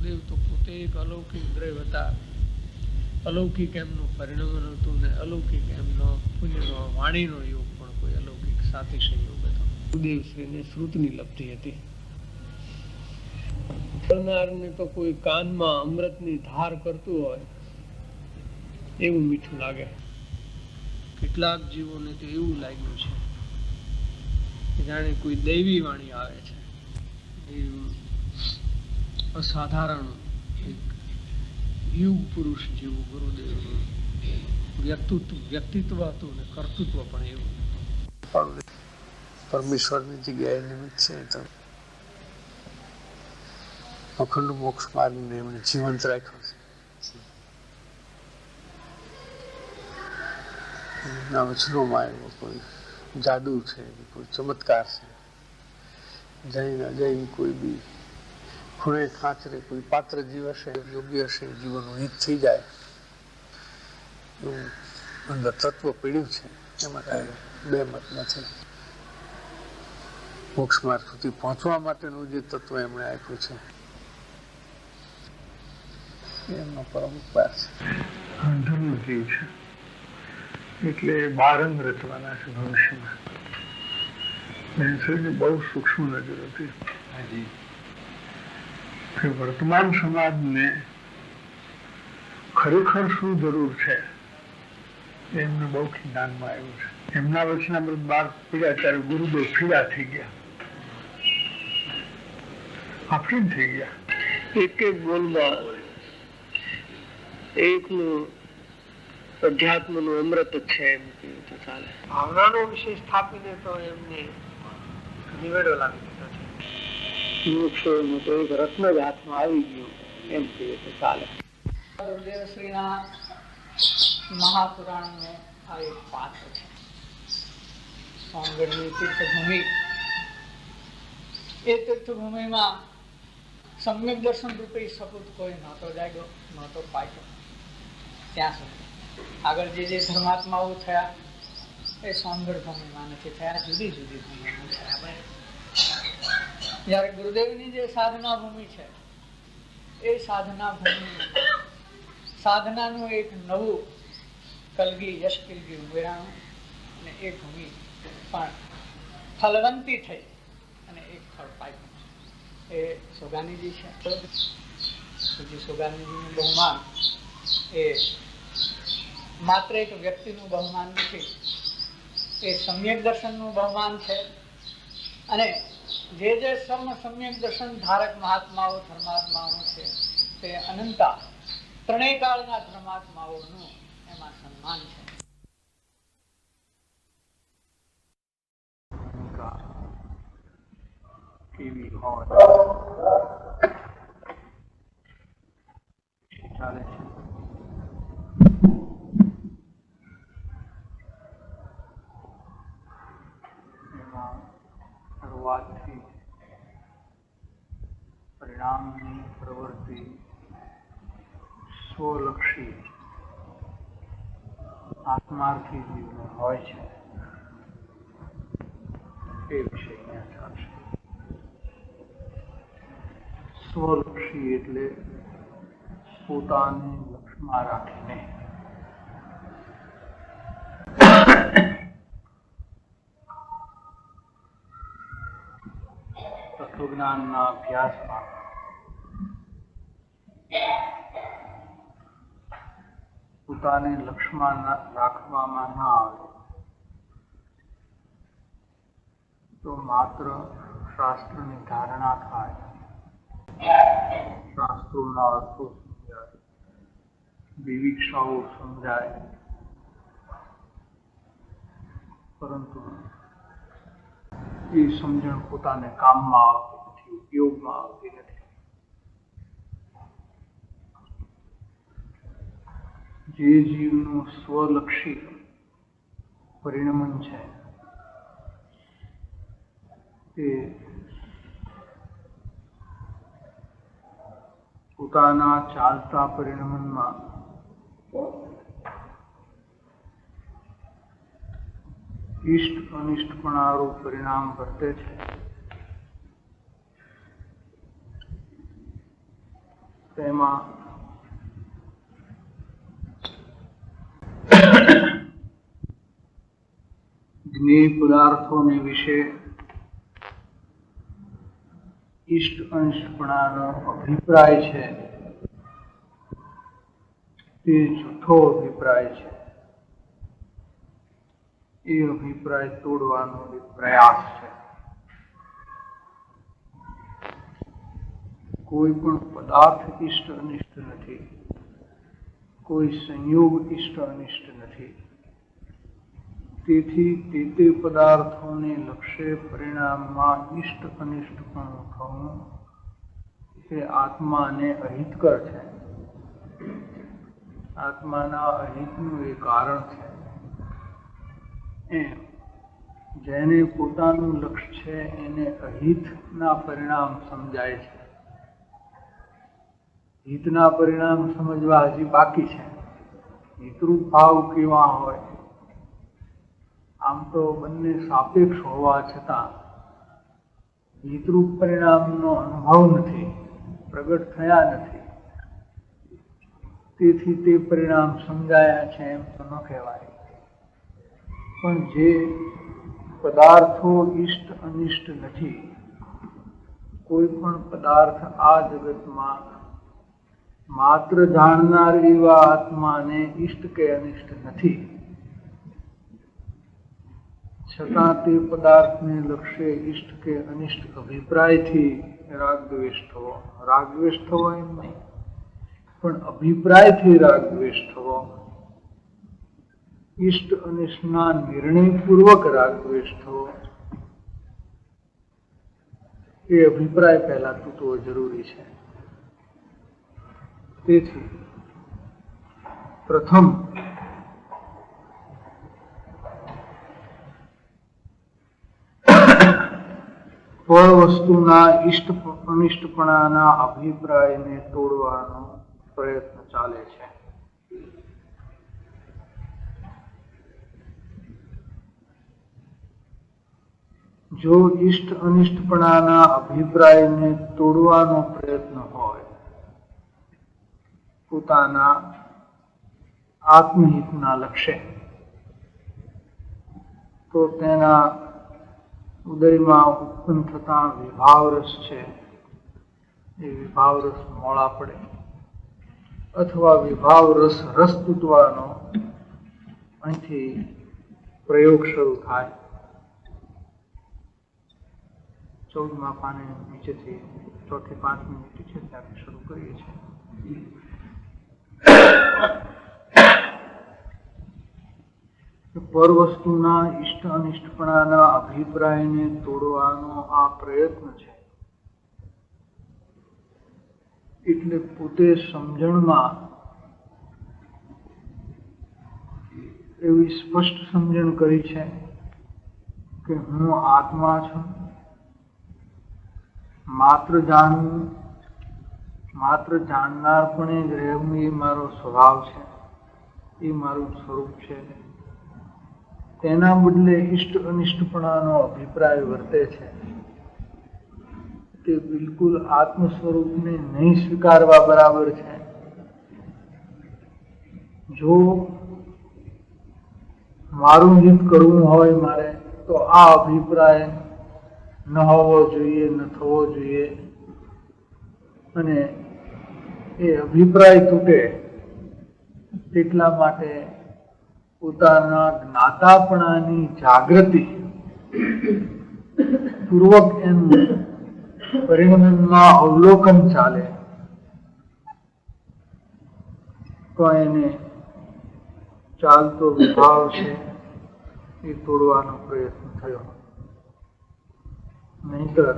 ગુરુદેવ તો પોતે એક અલૌકિક દ્રવ્ય હતા. અલૌકિક એમનું પરિણમન હતું ને અલૌકિક એમનો પુણ્યનો વાણીનો યોગ પણ કોઈ અલૌકિક સાતિશય યોગ હતો. ગુરુદેવ શ્રીને શ્રુતની લબ્ધિ હતી. કરનારને તો કોઈ કાનમાં અમૃતની ધાર કરતું હોય એવું મીઠું લાગે. કેટલાક જીવોને તો એવું લાગ્યું છે કે જાણે કોઈ દૈવી વાણી આવે છે. અસાધારણ એક યુગ પુરુષ જેવું ગુરુદેવનું વ્યક્તિત્વ હતું ને કર્તૃત્વ પણ એવું હતું. પરમેશ્વરની જગ્યાએ નિમિત્ત છે તો અખંડ મોક્ષ માર્ગને એમણે જીવંત રાખ્યો છે. એમના વચનોમાં એવો કોઈ જાદુ છે, કોઈ ચમત્કાર છે. જઈને અજય કોઈ બી ખૂણે ખાંચરે કોઈ પાત્ર જીવ હશે, યોગ્ય હશે, જીવનનું હિત થઈ જાય એવું અંદર તત્વ પીડ્યું છે. એમાં કાંઈ બે મત નથી. મોક્ષ માર્ગ સુધી પહોંચવા માટેનું જે તત્વ એમણે આપ્યું છે એમનો પરમ ઉપકાર છે. ધર્મજીવ છે એટલે બારંગ રચવાના છે ભવિષ્યમાં. બહુ સૂક્ષ્મ નજર હતી કે વર્તમાન સમાજને ખરેખર શું જરૂર છે એમને બહુ જ્ઞાનમાં આવ્યું છે. એમના વચનામૃત બહાર પીડ્યા ત્યારે ગુરુદેવ ફીડા થઈ ગયા, આફરીન થઈ ગયા. એક એક બોલમાં એકનું અધ્યાત્મનું અમૃત જ છે એમ કહ્યું તો ચાલે. ભાવનાનો વિષય સ્થાપીને તો એમને નિવેડો લાવી દીધો છે. મોક્ષનો તો એક રત્ન જ હાથમાં આવી ગયું એમ કહીએ તો ચાલે. ગુરુદેવ શ્રીના મહાપુરાણનો આ એક પાત્ર છે. સોનગઢની તીર્થભૂમિ, એ તીર્થભૂમિમાં સમ્યક દર્શન રૂપે સપૂત કોઈ નહોતો જાગ્યો, નહોતો પાક્યો. ત્યાં સુધી આગળ જે ધર્માત્માઓ થયા એ સોનગઢ ભૂમિમાં નથી થયા, જુદી જુદી ભૂમિમાં થયા. જયારે ગુરુદેવની જે સાધના ભૂમિ છે એ સાધના ભૂમિ સાધનાનું એક નવું કલગી યશકિલગી ઉમેરાણું અને એ ભૂમિ પણ ફલવંતી થઈ અને એક ફળ પાક્યું. એ સોગાનીજી છે. સોગાનીજીનું બહુમાન એ માત્ર એક વ્યક્તિનું બહુમાન નથી, એ સમ્યક દર્શનનું બહુમાન છે. અને જે સમ્યક દર્શન ધારક મહાત્માઓ ધર્માત્માઓ છે તે અનંતા ત્રણેય કાળના ધર્માત્માઓનું એમાં સન્માન છે. કેવી હોય ચાલે છે. એમાં શરૂઆતથી પરિણામની પ્રવૃત્તિ સ્વલક્ષી આત્માર્થી જીવન હોય છે એ વિષય અહીંયા ચાલશે. સ્વલક્ષી એટલે પોતાને લક્ષ્યમાં રાખીને તત્વજ્ઞાનના અભ્યાસમાં પોતાને લક્ષ્યમાં રાખવામાં ના આવે તો માત્ર શાસ્ત્રની ધારણા થાય, શાસ્ત્રોના અર્થો સમજાય, વિવિક્ષાઓ સમજાય, પરંતુ એ સમજણ પોતાને કામમાં આવતી નથી, ઉપયોગમાં આવતી નથી. જે જીવનું સ્વલક્ષી પરિણમન છે તે પોતાના ચાલતા પરિણમનમાં ઇષ્ટ અનિષ્ટપણારૂપ પરિણામ વર્તે છે. તેમાં જ્ઞેય પદાર્થોને વિશે ઇષ્ટ અનિષ્ટપણાનો અભિપ્રાય છે તે જૂઠો અભિપ્રાય છે. એ અભિપ્રાય તોડવાનો એક પ્રયાસ છે. કોઈ પણ પદાર્થ ઇષ્ટ અનિષ્ટ નથી, કોઈ સંયોગ ઇષ્ટ અનિષ્ટ નથી. તેથી તે પદાર્થોને લક્ષ્ય પરિણામમાં ઇષ્ટ અનિષ્ટપણું થવું એ આત્માને અહિતકર છે. આત્માના અહિતનું એ કારણ છે. એમ જેને પોતાનું લક્ષ્ય છે એને અહિતના પરિણામ સમજાય છે. હિતના પરિણામ સમજવા હજી બાકી છે. હિતરૂપ ભાવ કેવા હોય? આમ તો બંને સાપેક્ષ હોવા છતાં હિતરૂપ પરિણામનો અનુભવ નથી, પ્રગટ થયા નથી. તેથી તે પરિણામ સમજાયા છે એમ તો ન કહેવાય. પણ જે પદાર્થો ઇષ્ટ અનિષ્ટ નથી, કોઈ પણ પદાર્થ આ જગતમાં માત્ર જાણનાર એવા આત્માને ઇષ્ટ કે અનિષ્ટ નથી, છતાં તે પદાર્થને લક્ષ્ય ઇષ્ટ કે અનિષ્ટ અભિપ્રાયથી રાગદ્વેષ થવો. રાગદ્વેષ થવો એમ નહીં, પણ અભિપ્રાયથી રાગદ્વેષ થવો. ઇષ્ટ અનિષ્ટના નિર્ણયપૂર્વક રાગદ્વેષ થવો. એ અભિપ્રાય પહેલા તૂટવો જરૂરી છે. તેથી પ્રથમ ફળ વસ્તુના ઇષ્ટ અનિષ્ટપણાના અભિપ્રાયને તોડવાનો પ્રયત્ન ચાલે છે. જો ઇષ્ટ અનિષ્ટપણાના અભિપ્રાયને તોડવાનો પ્રયત્ન હોય પોતાના આત્મહિતના લક્ષ્ય, તો તેના ઉદયમાં ઉત્પન્ન થતા વિભાવરસ છે એ વિભાવરસ મોડા પડે, અથવા વિભાવરસ રસ તૂટવાનો અહીંથી પ્રયોગ શરૂ થાય. 14મા પાને નીચેથી 4 થી 5 મિનિટ છે ત્યાંથી શરૂ કરીએ છીએ. પર વસ્તુના ઇષ્ટ અનિષ્ટપણાના અભિપ્રાયને તોડવાનો આ પ્રયત્ન છે. એટલે પોતે સમજણમાં એવી સ્પષ્ટ સમજણ કરી છે કે હું આત્મા છું, માત્ર જાણનારપણે જ રહેવું એ મારો સ્વભાવ છે, એ મારું સ્વરૂપ છે. તેના બદલે ઇષ્ટ અનિષ્ટપણાનો અભિપ્રાય વર્તે છે તે બિલકુલ આત્મ સ્વરૂપને નહીં સ્વીકારવા બરાબર છે. જો મારું હિત કરવું હોય મારે, તો આ અભિપ્રાય ન હોવો જોઈએ, ન થવો જોઈએ. અને એ અભિપ્રાય તૂટે તેટલા માટે પોતાના જ્ઞાતાપણાની જાગૃતિ પૂર્વક એનું પરિણમનમાં અવલોકન ચાલે તો એને ચાલતો વિભાવ છે એ તોડવાનો પ્રયત્ન થયો. નહીતર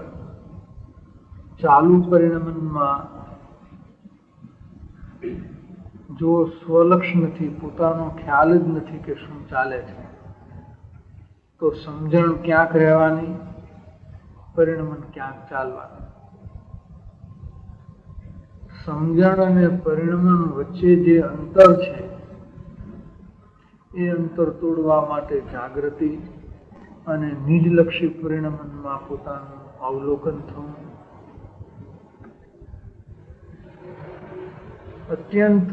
ચાલુ પરિણમનમાં જો સ્વલક્ષ નથી, પોતાનો ખ્યાલ જ નથી કે શું ચાલે છે, તો સમજણ ક્યાંક રહેવાની, પરિણમન ક્યાંક ચાલવાનું. સમજણ અને પરિણમન વચ્ચે જે અંતર છે એ અંતર તોડવા માટે જાગૃતિ અને નિજલક્ષી પરિણમનમાં પોતાનું અવલોકન થવું અત્યંત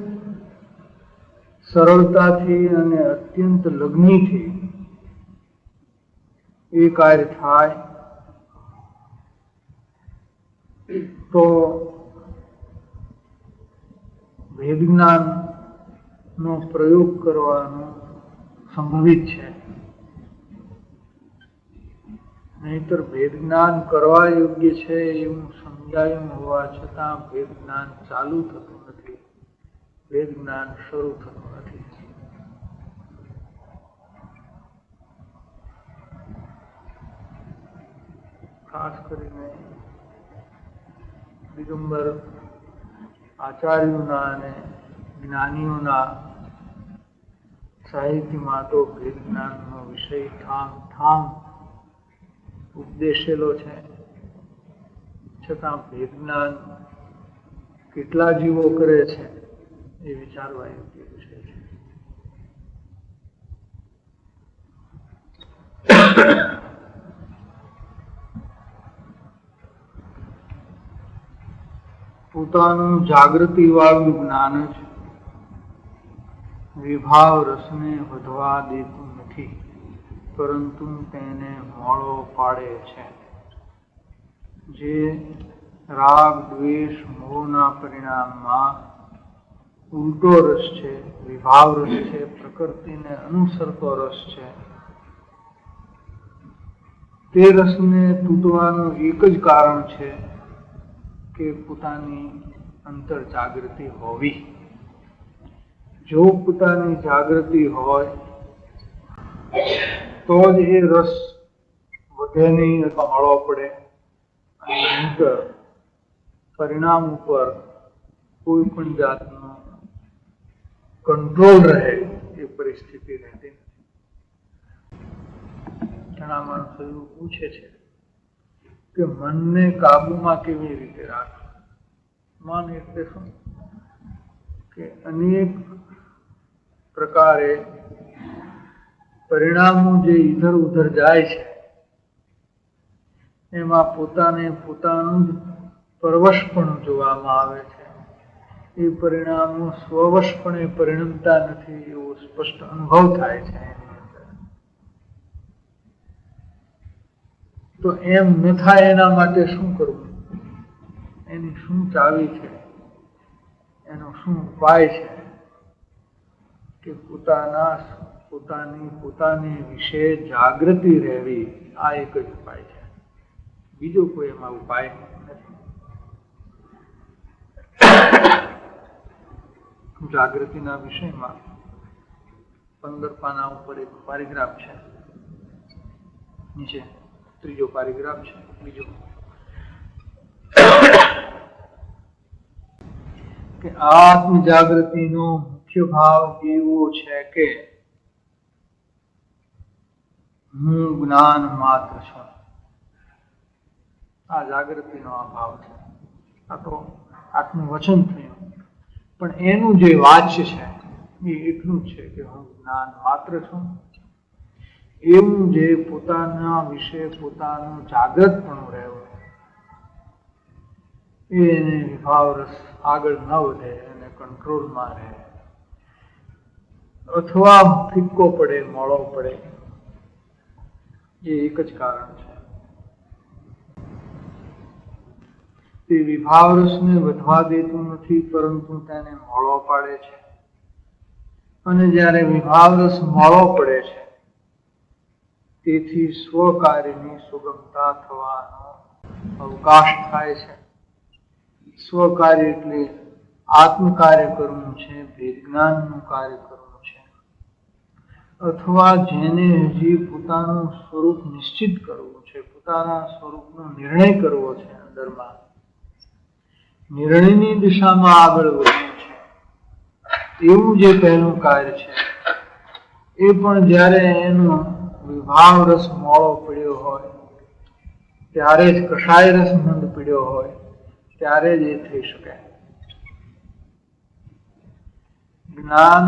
સરળતાથી અને અત્યંત લગ્નીથી એ કાર્ય થાય તો ભેદ જ્ઞાનનો પ્રયોગ કરવાનો સંભવિત છે. નહીતર ભેદ જ્ઞાન કરવા યોગ્ય છે એવું સમજાયું હોવા છતાં ભેદ જ્ઞાન ચાલુ થતું નથી, ભેદ જ્ઞાન શરૂ થતું નથી. ખાસ કરીને દિગંબર આચાર્યોના અને જ્ઞાનીઓના સાહિત્યમાં તો ભેદ જ્ઞાનનો વિષય ઠામ ઉપદેશેલો છે, છતાં ભેદ જ્ઞાન કેટલા જીવો કરે છે એ વિચારવા યોગ્ય વિષય છે. પોતાનું જાગૃતિ વાળું જ્ઞાન જ વિભાવ રસને વધવા દેતું નથી, પરંતુ તેને મોળો પાડે છે. જે રાગ દ્વેષ મોહના પરિણામમાં ઉલટો રસ છે, વિભાવ રસ છે, પ્રકૃતિને અનુસરતો રસ છે, તે રસને તૂટવાનું એક જ કારણ છે કે પોતાની અંતર જાગૃતિ હોવી. જો પોતાની જાગૃતિ હોય તો જ એ રસ વધે નહીં અથવા મળવો પડે અને અંતર પરિણામ ઉપર કોઈ પણ જાતનો કંટ્રોલ રહે એ પરિસ્થિતિ રહેતી નથી. ઘણા માણસો એવું પૂછે છે કે મનને કાબુમાં કેવી રીતે રાખવું. મન એટલે શું કે અનેક પ્રકારે પરિણામો જે ઇધર ઉધર જાય છે એમાં પોતાનું જ પરવશપણું જોવામાં આવે છે. એ પરિણામો સ્વવશપણે પરિણમતા નથી એવો સ્પષ્ટ અનુભવ થાય છે એની અંદર. તો એમ ન થાય એના માટે શું કરવું, એની શું ચાવી છે, એનો શું ઉપાય છે કે પોતાની વિશે જાગૃતિ રહેવી. આ એક જ ઉપાય છે, બીજો કોઈ એમાં ઉપાય નથી. જાગૃતિના વિષયમાં 15 પાના ઉપર એક પેરેગ્રાફ છે, નીચે ત્રીજો પેરેગ્રાફ છે. બીજો કે આત્મ જાગૃતિનો મુખ્ય ભાવ એવો છે કે હું જ્ઞાન માત્ર છું. આ જાગૃતિનો આ ભાવ છે. આ તો આત્મનું વચન થયું, પણ એનું જે વાચ્ય છે એ એટલું છે કે હું જ્ઞાન માત્ર છું. એવું જે પોતાના વિશે પોતાનું જાગૃતપણું રહેવું, એને વિભાવ રસ આગળ ન વધે અને કંટ્રોલમાં રહે અથવા ફિક્કો પડે, મોળો પડે, એ એક જ કારણ છે. તે વિભાવ રસને વધવા દેતું નથી, પરંતુ તેને મોળો પાડે છે. અને જ્યારે વિભાવ રસ મોળો પડે છે તેથી સ્વકાર્યની સુગમતા થવાનો અવકાશ થાય છે. સ્વકાર્ય એટલે આત્મકાર્ય કરવું છે, ભેદ જ્ઞાનનું કાર્ય કરવું છે, અથવા જેને હજી પોતાનું સ્વરૂપ નિશ્ચિત કરવું છે, પોતાના સ્વરૂપનો નિર્ણય કરવો છે, અંદરમાં નિર્ણયની દિશામાં આગળ વધવું છે, એવું જે પહેલું કાર્ય છે એ પણ જ્યારે એનો વિભાવ રસ મોળો પડ્યો હોય ત્યારે જ, કષાય રસ મંદ પડ્યો હોય ત્યારે જ એ થઈ શકે. જ્ઞાન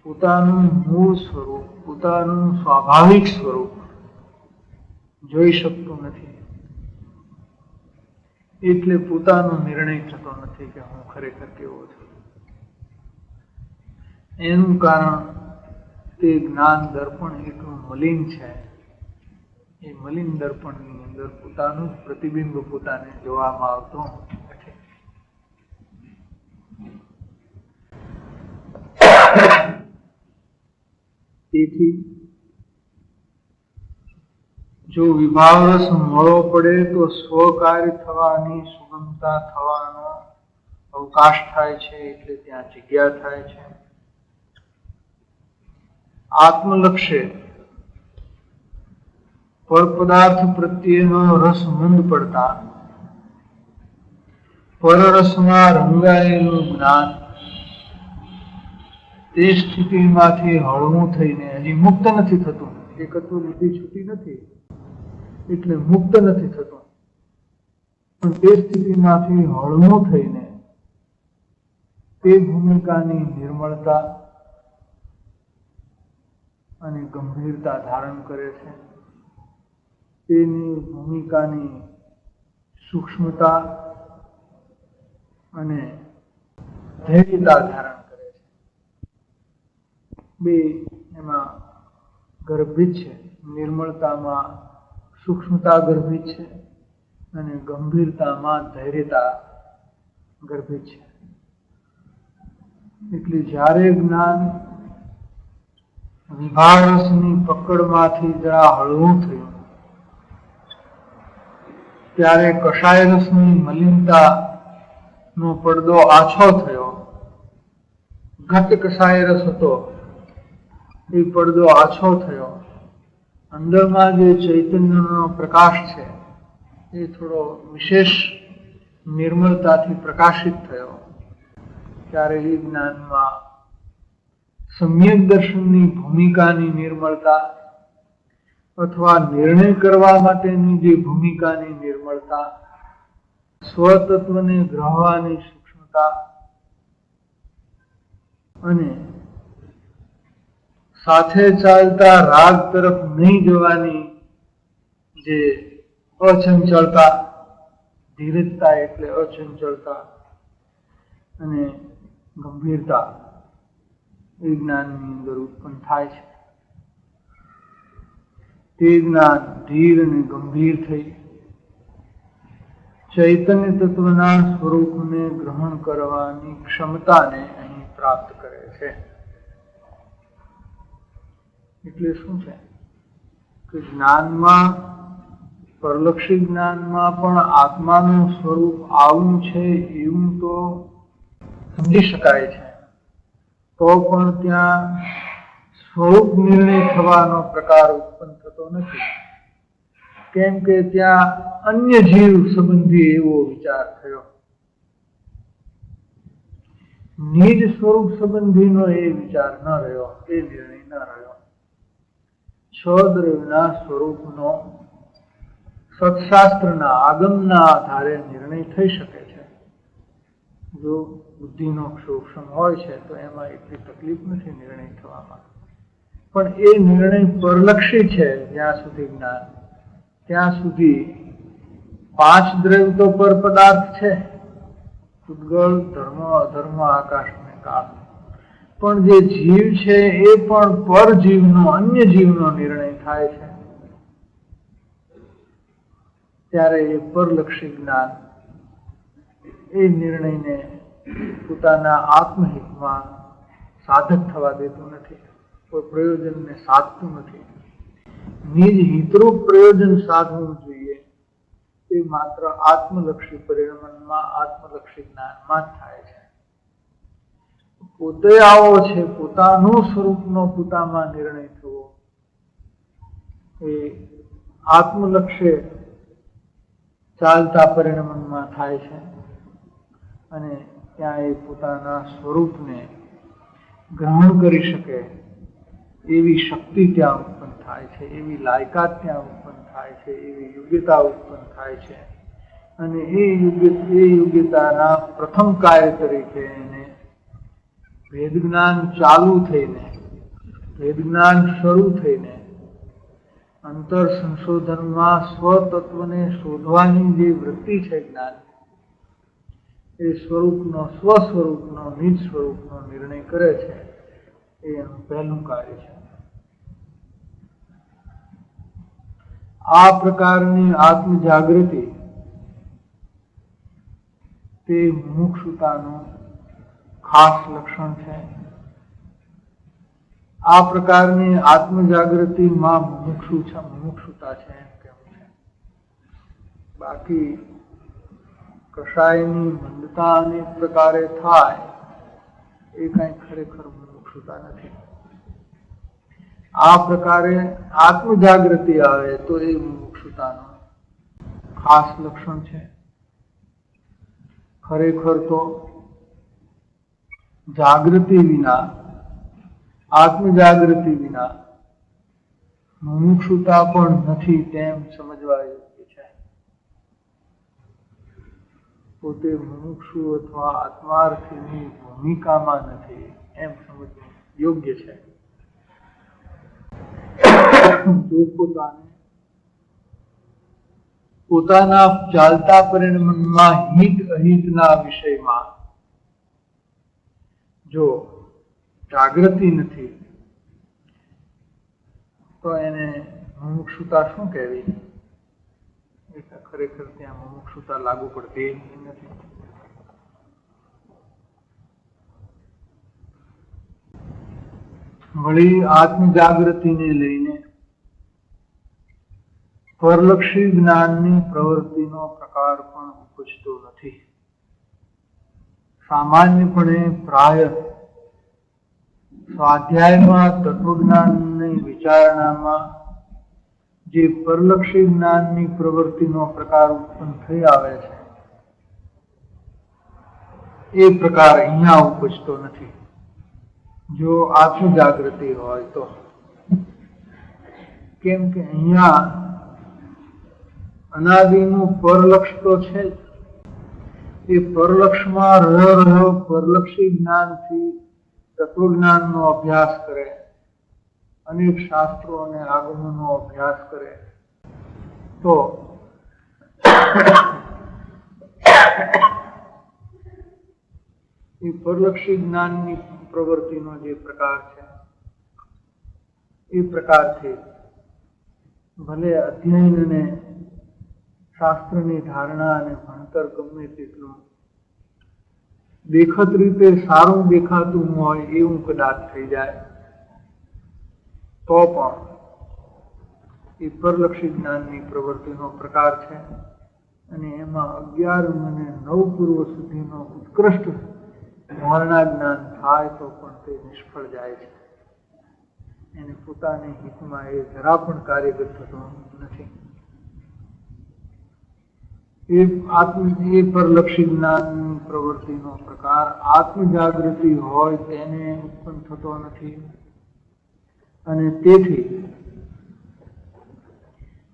પોતાનું મૂળ સ્વરૂપ, પોતાનું સ્વાભાવિક સ્વરૂપ જોઈ શકતું નથી. એટલે પોતાનો નિર્ણય થતો નથી કે હું ખરેખર કેવો છું. એનું કારણ તે જ્ઞાન દર્પણ એટલું મલિન છે. એ મલિન દર્પણની અંદર પોતાનું જ પ્રતિબિંબ પોતાને જોવામાં આવતું નથી. તેથી જો વિભાવરસ મોડો પડે તો સ્વકાર્ય થવાની, સુગમતા થવાનો અવકાશ થાય છે, એટલે ત્યાં જગ્યા થાય છે. આત્મલક્ષ્ય પર પદાર્થ પ્રત્યેનો રસ મંદ પડતા પરરસમાં રંગાયેલું જ્ઞાન તે સ્થિતિમાંથી હળવું થઈને, હજી મુક્ત નથી થતું, એકત્વ બુદ્ધિ છૂટી નથી એટલે મુક્ત નથી થતું, પણ તે સ્થિતિમાંથી હળવું થઈને તે ભૂમિકાની નિર્મળતા અને ગંભીરતા ધારણ કરે છે. તેની ભૂમિકાની સૂક્ષ્મતા અને ધૈર્યતા ધારણ કરે છે. બે એમાં ગર્ભિત છે. નિર્મળતામાં સૂક્ષ્મતા ગર્ભિત છે અને ગંભીરતામાં ધૈર્યતા ગર્ભિત છે. એટલે જ્યારે જ્ઞાન વિભારસની પકડમાંથી જરા હળવું થયું, ત્યારે કષાય રસની મલિનતા નો પડદો આછો થયો. ઘટ કષાય રસ હતો એ પડદો આછો થયો. અંદરમાં જે ચૈતન્યનો પ્રકાશ છે એ થોડો વિશેષ નિર્મળતાથી પ્રકાશિત થયો. ત્યારે એ જ્ઞાનમાં સમ્યક દર્શનની ભૂમિકાની નિર્મળતા અથવા નિર્ણય કરવા માટેની જે ભૂમિકાની નિર્મળતા, સ્વતત્વને ગ્રહવાની સૂક્ષ્મતા અને સાથે ચાલતા રાગ તરફ નહીં જવાની જે અચંચળતા, ધીરજતા એટલે અચંચળતા અને ગંભીરતા એ જ્ઞાનની અંદર ઉત્પન્ન થાય છે. તે જ્ઞાન ધીર અને ગંભીર થઈ ચૈતન્ય તત્વના સ્વરૂપને ગ્રહણ કરવાની ક્ષમતાને અહીં પ્રાપ્ત કરે છે. એટલે શું છે કે જ્ઞાનમાં, પરલક્ષી જ્ઞાનમાં પણ આત્માનું સ્વરૂપ આવું છે એવું તો સમજી શકાય છે, તો પણ ત્યાં સ્વરૂપ નિર્ણય થવાનો પ્રકાર ઉત્પન્ન થતો નથી. કેમ કે ત્યાં અન્ય જીવ સંબંધી એવો વિચાર થયો. નિજ સ્વરૂપ સંબંધીનો એ વિચાર ન રહ્યો, એ નિર્ણય ન રહ્યો. છ દ્રવ્યના સ્વરૂપનો સત્શાસ્ત્રના આગમના આધારે નિર્ણય થઈ શકે છે. જો બુદ્ધિનો સૂક્ષ્મ હોય છે તો એમાં એટલી તકલીફ નથી નિર્ણય થવામાં. પણ એ નિર્ણય પરલક્ષી છે જ્યાં સુધી જ્ઞાન, ત્યાં સુધી પાંચ દ્રવ્ય તો પર પદાર્થ છે, ઉદ્ગળ, ધર્મ, અધર્મ, આકાશ અને કાળ. પણ જે જીવ છે એ પણ પર જીવનો, અન્ય જીવનો નિર્ણય થાય છે. ત્યારે એ પરલક્ષી જ્ઞાન એ નિર્ણયને પોતાના આત્મહિતમાં સાધક થવા દેતું નથી, કોઈ પ્રયોજનને સાધતું નથી. નિજ હિતરૂપ પ્રયોજન સાધવું જોઈએ એ માત્ર આત્મલક્ષી પરિણમનમાં, આત્મલક્ષી જ્ઞાનમાં જ થાય છે. પોતે આવો છે, પોતાનું સ્વરૂપનો પોતામાં નિર્ણય થવો એ આત્મલક્ષ્ય ચાલતા પરિણમનમાં થાય છે. અને ત્યાં એ પોતાના સ્વરૂપને ગ્રહણ કરી શકે એવી શક્તિ ત્યાં ઉત્પન્ન થાય છે, એવી લાયકાત ત્યાં ઉત્પન્ન થાય છે, એવી યોગ્યતા ઉત્પન્ન થાય છે. અને એ યોગ્યતાના પ્રથમ કાર્ય તરીકે એને વેદ જ્ઞાન ચાલુ થઈને, વેદ જ્ઞાન શરૂ થઈને અંતર સંશોધનમાં સ્વતત્વને શોધવાની જે વૃત્તિ છે જ્ઞાન, એ સ્વરૂપનો સ્વસ્વરૂપનો નિજ સ્વરૂપનો નિર્ણય કરે છે એ એનું પહેલું કાર્ય છે. આ પ્રકારની આત્મજાગૃતિ તે મુમુક્ષુતાનું ખાસ લક્ષણ છે. આ પ્રકારની આત્મજાગૃતિમાં મુમુક્ષુતા છે એમ કેવું છે. બાકી કશાયની મંદતા અનેક પ્રકારે થાય એ કઈ ખરેખર મુમુક્ષુતા નથી. આ પ્રકારે આત્મજાગૃતિ આવે તો એ મુમુક્ષુતાનું ખાસ લક્ષણ છે. ખરેખર તો જાગૃતિ વિના, આત્મજાગૃતિ વિના મુમુક્ષુતા પણ નથી તેમ સમજવા યોગ્ય છે. પોતે મુમુક્ષુ અથવા આત્માર્થીની ભૂમિકામાં નથી એમ સમજવું યોગ્ય છે. જો પોતાના ચાલતા પરિણમનમાં હિત અહિતના વિષયમાં જો જાગૃતિ નથી તો એને મુમુક્ષુતા શું કહેવી? ખરેખર ત્યાં મુમુક્ષુતા લાગુ પડતી નથી. વળી આત્મજાગૃતિને લઈને પરલક્ષી જ્ઞાનની પ્રવૃત્તિનો પ્રકાર પણ ઉપજતો નથી. સામાન્યપણે પ્રાય સ્વાધ્યાયમાં તત્વજ્ઞાનની વિચારણામાં જે પરલક્ષી જ્ઞાનની પ્રવૃત્તિનો પ્રકાર ઉત્પન્ન થઈ આવે છે એ પ્રકાર અહીંયા ઉપજતો નથી. જો આત્મજાગૃતિ હોય તો, કેમ કે અહીંયા અનાદિનું પરલક્ષ તો છે જ. એ પરલક્ષમાં રહ્યો પરલક્ષી જ્ઞાનથી તત્વજ્ઞાનનો અભ્યાસ કરે, અનેક શાસ્ત્રો અને આગમોનો અભ્યાસ કરે તો એ પરલક્ષી જ્ઞાનની પ્રવૃત્તિનો જે પ્રકાર છે એ પ્રકારથી ભલે અધ્યયન અને શાસ્ત્રની ધારણા અને ભણતર ગમે તેટલું દેખત રીતે સારું દેખાતું હોય એવું કદાચ થઈ જાય તો પણ એ પરલક્ષી જ્ઞાનની પ્રવૃત્તિનો પ્રકાર છે. અને એમાં 11 અને 9 પૂર્વ સુધીનો ઉત્કૃષ્ટ ધારણા જ્ઞાન થાય તો પણ તે નિષ્ફળ જાય છે. એને પોતાની હિતમાં એ જરા પણ કાર્યગત થતો નથી. એ પરલક્ષી જ્ઞાનની પ્રવૃત્તિનો પ્રકાર આત્મજાગૃતિ હોય તેને ઉત્પન્ન થતો નથી. અને તેથી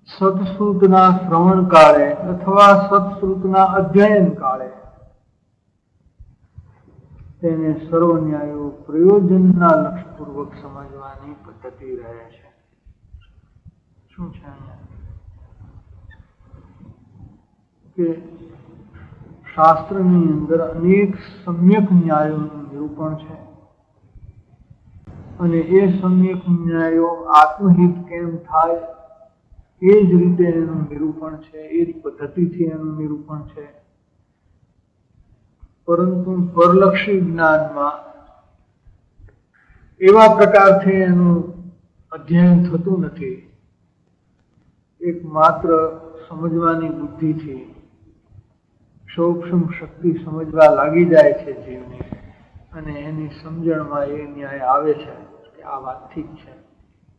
સત્શ્રુતના શ્રવણ કાળે અથવા સત્શ્રુતના અધ્યયન કાળે તેને સર્વ ન્યાયો પ્રયોજનના લક્ષપૂર્વક સમજવાની પદ્ધતિ રહે છે. શું છે કે શાસ્ત્રની અંદર અનેક સમ્યક ન્યાયોનું નિરૂપણ છે અને એ સમ્યક ન્યાયો આત્મહિત કેમ થાય એ જ રીતે એનું નિરૂપણ છે, એ જ પદ્ધતિથી એનું નિરૂપણ છે. પરંતુ પરલક્ષી જ્ઞાનમાં એવા પ્રકારથી એનું અધ્યયન થતું નથી. એક માત્ર સમજવાની બુદ્ધિથી સૂક્ષ્મ શક્તિ સમજવા લાગી જાય છે જીવની, અને એની સમજણમાં એ ન્યાય આવે છે કે આ વાત ઠીક છે,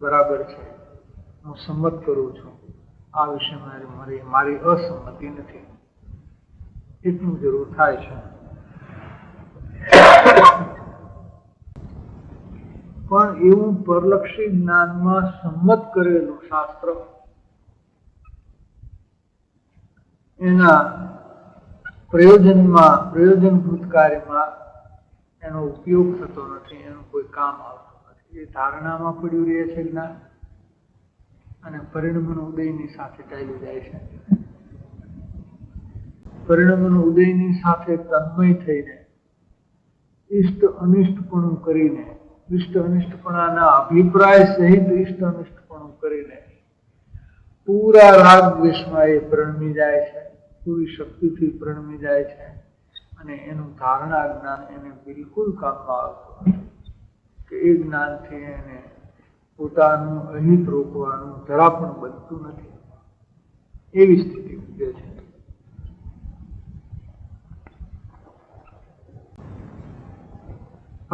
બરાબર છે, હું સંમત કરું છું, આ વિશે મારી અસંમતિ નથી, એટલું જરૂર થાય છે. પણ એવું પરલક્ષી જ્ઞાનમાં સંમત કરેલું શાસ્ત્ર એના પ્રયોજનભૂત કાર્યમાં એનો ઉપયોગ થતો નથી, એનું કોઈ કામ આવતું નથી. એ ધારણામાં પડ્યું રહે છે જ્ઞાન અને પરિણમન ઉદયની સાથે ચાલ્યું જાય છે. પરિણમન ઉદયની સાથે તન્મય થઈને ઇષ્ટ અનિષ્ટપણું કરીને, ઇષ્ટ અનિષ્ટપણાના અભિપ્રાય સહિત ઇષ્ટ અનિષ્ટપણું કરીને પૂરા રાગ દ્વેષમાં એ પ્રણમી જાય છે, પૂરી શક્તિથી પ્રણમી જાય છે અને એનું ધારણા જ્ઞાન એને બિલકુલ કામમાં આવતું નથી કે એ જ્ઞાનથી એને પોતાનું અહિત રોકવાનું જરા પણ બનતું નથી. એવી સ્થિતિ ઉભે છે.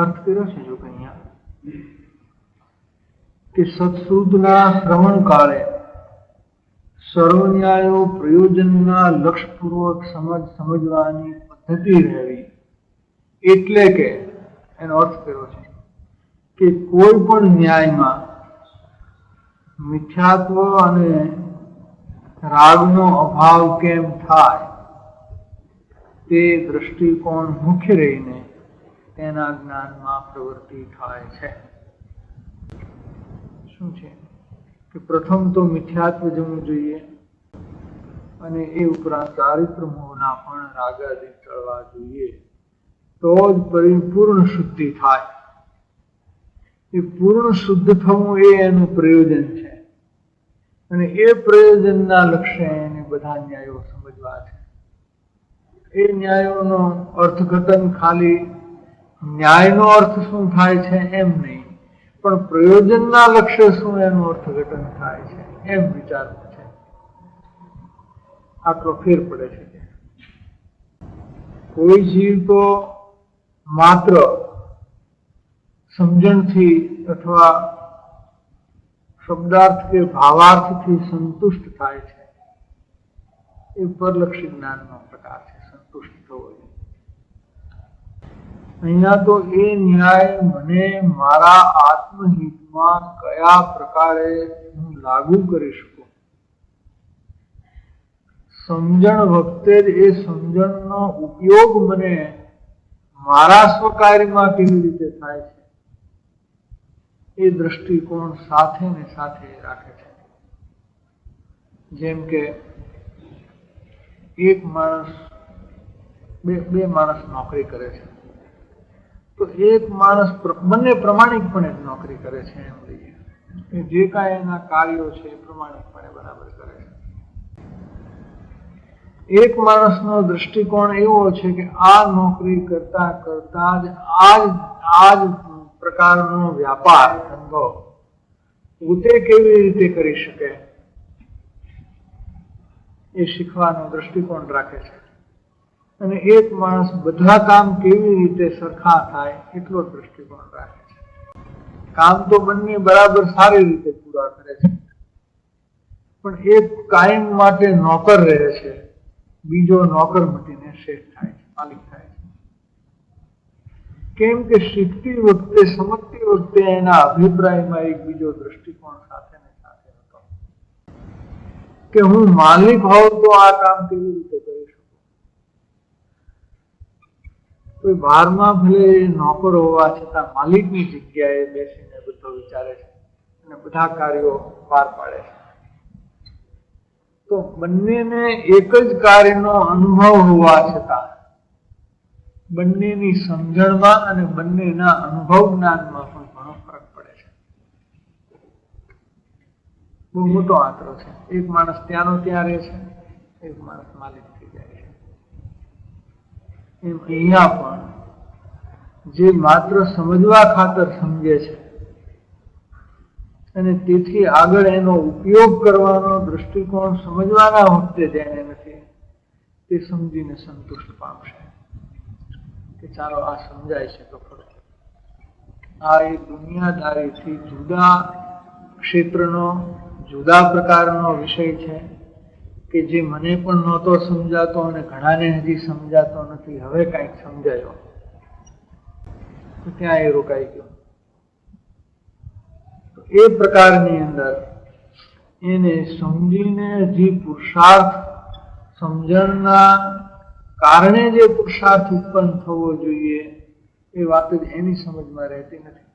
અર્થ કર્યો છે જો અહીંયા કે સત્સુદના શ્રવણ કાળે સર્વન્યાયો પ્રયોજનના લક્ષપૂર્વક સમજવાની પદ્ધતિ રહેવી. એટલે કે એનો અર્થ કર્યો છે કે કોઈ પણ ન્યાયમાં મિથ્યાત્વ અને રાગનો અભાવ કેમ થાય તે દ્રષ્ટિકોણ મુખ્ય રહીને તેના જ્ઞાનમાં પ્રવૃત્તિ થાય છે. શું છે કે પ્રથમ તો મિથ્યાત્વ જમવું જોઈએ અને એ ઉપરાંત ચારિત્ર મોહના પણ રાગાદી ચડવા જોઈએ, તો જ પરિપૂર્ણ શુદ્ધિ થાય. એ પૂર્ણ શુદ્ધ થવું એ એનું પ્રયોજન છે અને એ પ્રયોજનના લક્ષ્ય એને બધા ન્યાયો સમજવા છે. એ ન્યાયોનો અર્થઘટન ખાલી ન્યાયનો અર્થ શું થાય છે એમ નહીં, પણ પ્રયોજનના લક્ષ્ય શું એનું અર્થઘટન થાય છે એમ વિચારવું છે. આટલો ફેર પડે છે. કોઈ જીવ તો માત્ર સમજણથી અથવા શબ્દાર્થ કે ભાવાર્થથી સંતુષ્ટ થાય છે. એ પરલક્ષી જ્ઞાનનો પ્રકાર છે, સંતુષ્ટ થવો. અહીંયા તો એ ન્યાય મને મારા આત્મહિતમાં કયા પ્રકારે હું લાગુ કરી શકું, સમજણ વખતે જ એ સમજણનો ઉપયોગ મને મારા સ્વકાર્યમાં કેવી રીતે થાય છે એ દ્રષ્ટિકોણ સાથે ને સાથે રાખે છે. જેમ કે એક માણસ બે માણસ નોકરી કરે છે, તો એક માણસ બંને પ્રમાણિકપણે જ નોકરી કરે છે. એમ લઈએ કે જે કાંઈ એના કાર્યો છે એ પ્રમાણિકપણે બરાબર કરે છે. એક માણસનો દૃષ્ટિકોણ એવો છે કે આ નોકરી કરતા કરતા જ આ જ પ્રકારનો વ્યાપાર ધંધો પોતે કેવી રીતે કરી શકે એ શીખવાનો દૃષ્ટિકોણ રાખે છે. અને એક માણસ બધા કામ કેવી રીતે સરખા થાય એટલો દૃષ્ટિકોણ રાખે છે. કામ તો બંને બરાબર સારી રીતે પૂરા કરે છે, પણ એક કાયમ માટે નોકર રહે છે, બીજો નોકર મટીને શેઠ થાય છે, માલિક થાય છે. કેમ કે શીખતી વખતે, સમજતી વખતે એના અભિપ્રાયમાં એક બીજો દૃષ્ટિકોણ સાથે ને સાથે હતો કે હું માલિક હોઉં તો આ કામ કેવી રીતે કરી શકું. કોઈ બહારમાં ભલે નોકર હોવા છતાં માલિકની જગ્યાએ બેસીને બધો વિચારે છે અને બધા કાર્યો પાર પાડે છે. તો બંનેને એક જ કાર્યનો અનુભવ હોવા છતાં બંનેની સમજણમાં અને બંનેના અનુભવ જ્ઞાનમાં પણ ઘણો ફરક પડે છે. બહુ મોટો આંતરો છે. એક માણસ ત્યાંનો ત્યાં રહે છે, એક માણસ માલિક થઈ જાય છે. એમ અહીંયા પણ જે માત્ર સમજવા ખાતર સમજે છે અને તેથી આગળ એનો ઉપયોગ કરવાનો દૃષ્ટિકોણ સમજવાના વખતે જેને નથી તે સમજીને સંતુષ્ટ પામશે કે ચાલો આ સમજાય છે તો ખરો. આ એક દુનિયાદારીથી જુદા ક્ષેત્રનો, જુદા પ્રકારનો વિષય છે કે જે મને પણ નહોતો સમજાતો અને ઘણાને હજી સમજાતો નથી. હવે કંઈક સમજાયો તો ત્યાં એ રોકાઈ ગયો. એ પ્રકારની અંદર એને સમજીને જે પુરુષાર્થ, સમજણના કારણે જે પુરુષાર્થ ઉત્પન્ન થવો જોઈએ એ વાત જ એની સમજમાં રહેતી નથી.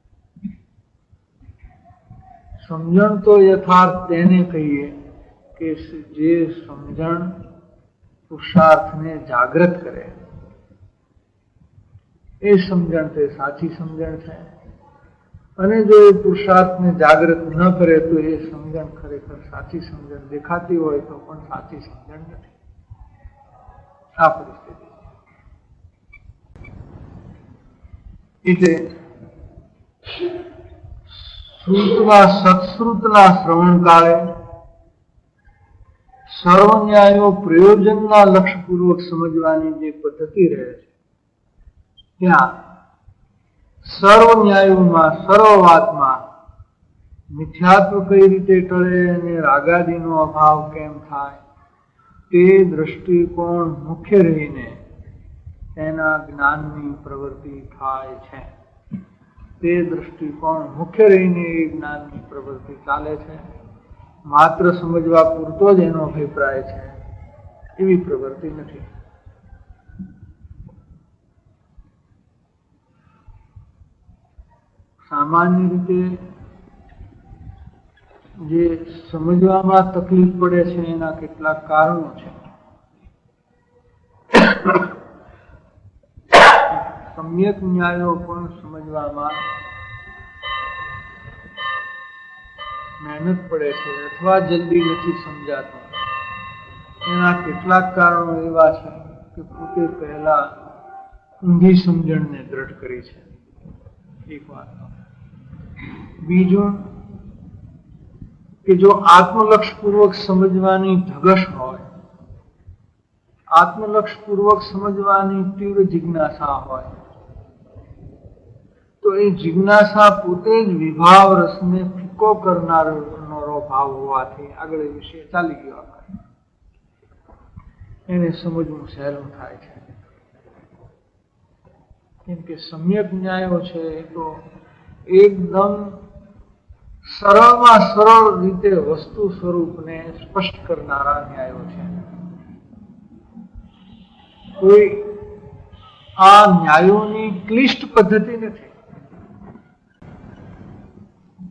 સમજણ તો યથાર્થ તેને કહીએ કે જે સમજણ પુરુષાર્થને જાગૃત કરે, એ સમજણ તે સાચી સમજણ છે. અને જો એ પુરુષાર્થને જાગૃત ન કરે તો એ સમજણ ખરેખર સાચી સમજણ દેખાતી હોય તો પણ સાચી સમજણ નથી. આ પરિસ્થિતિ એટલે શ્રુતવા સત્શ્રુતના શ્રવણ કાળે સર્વ ન્યાયો પ્રયોજનના લક્ષ્યપૂર્વક સમજવાની જે પદ્ધતિ રહે છે, ત્યાં સર્વ ન્યાયોમાં સર્વ વાતમાં મિથ્યાત્વ કઈ રીતે ટળે અને રાગાદીનો અભાવ કેમ થાય તે દ્રષ્ટિકોણ મુખ્ય રહીને તેના જ્ઞાનની પ્રવૃત્તિ થાય છે. તે દ્રષ્ટિકોણ મુખ્ય રહીને એ જ્ઞાનની પ્રવૃત્તિ ચાલે છે. માત્ર સમજવા પૂરતો જ એનો અભિપ્રાય છે એવી પ્રવૃત્તિ નથી. સામાન્ય રીતે જે સમજવામાં તકલીફ પડે છે એના કેટલાક કારણો છે. સમ્યક ન્યાયો પણ સમજવામાં મહેનત પડે છે અથવા જલ્દી નથી સમજાતું. એના કેટલાક કારણો એવા છે કે પોતે પહેલા ઊંધી સમજણને દ્રઢ કરી છે, એક વાત. બીજું કે જો આત્મલક્ષપૂર્વક સમજવાની ધગશ હોય, આત્મલક્ષપૂર્વક સમજવાની તીવ્ર જિજ્ઞાસા હોય, તો એ જિજ્ઞાસા પોતે જ વિભાવ રસને ફીકો કરનારો ભાવ હોવાથી આગળ એ વિષય ચાલી ગયો, એને સમજવું સહેલું થાય છે. કેમ કે સમ્યક ન્યાયો છે એ તો એકદમ સરળમાં સરળ રીતે વસ્તુ સ્વરૂપને સ્પષ્ટ કરનારા ન્યાયો છે. કોઈ આ ન્યાયોની ક્લિષ્ટ પદ્ધતિ નથી.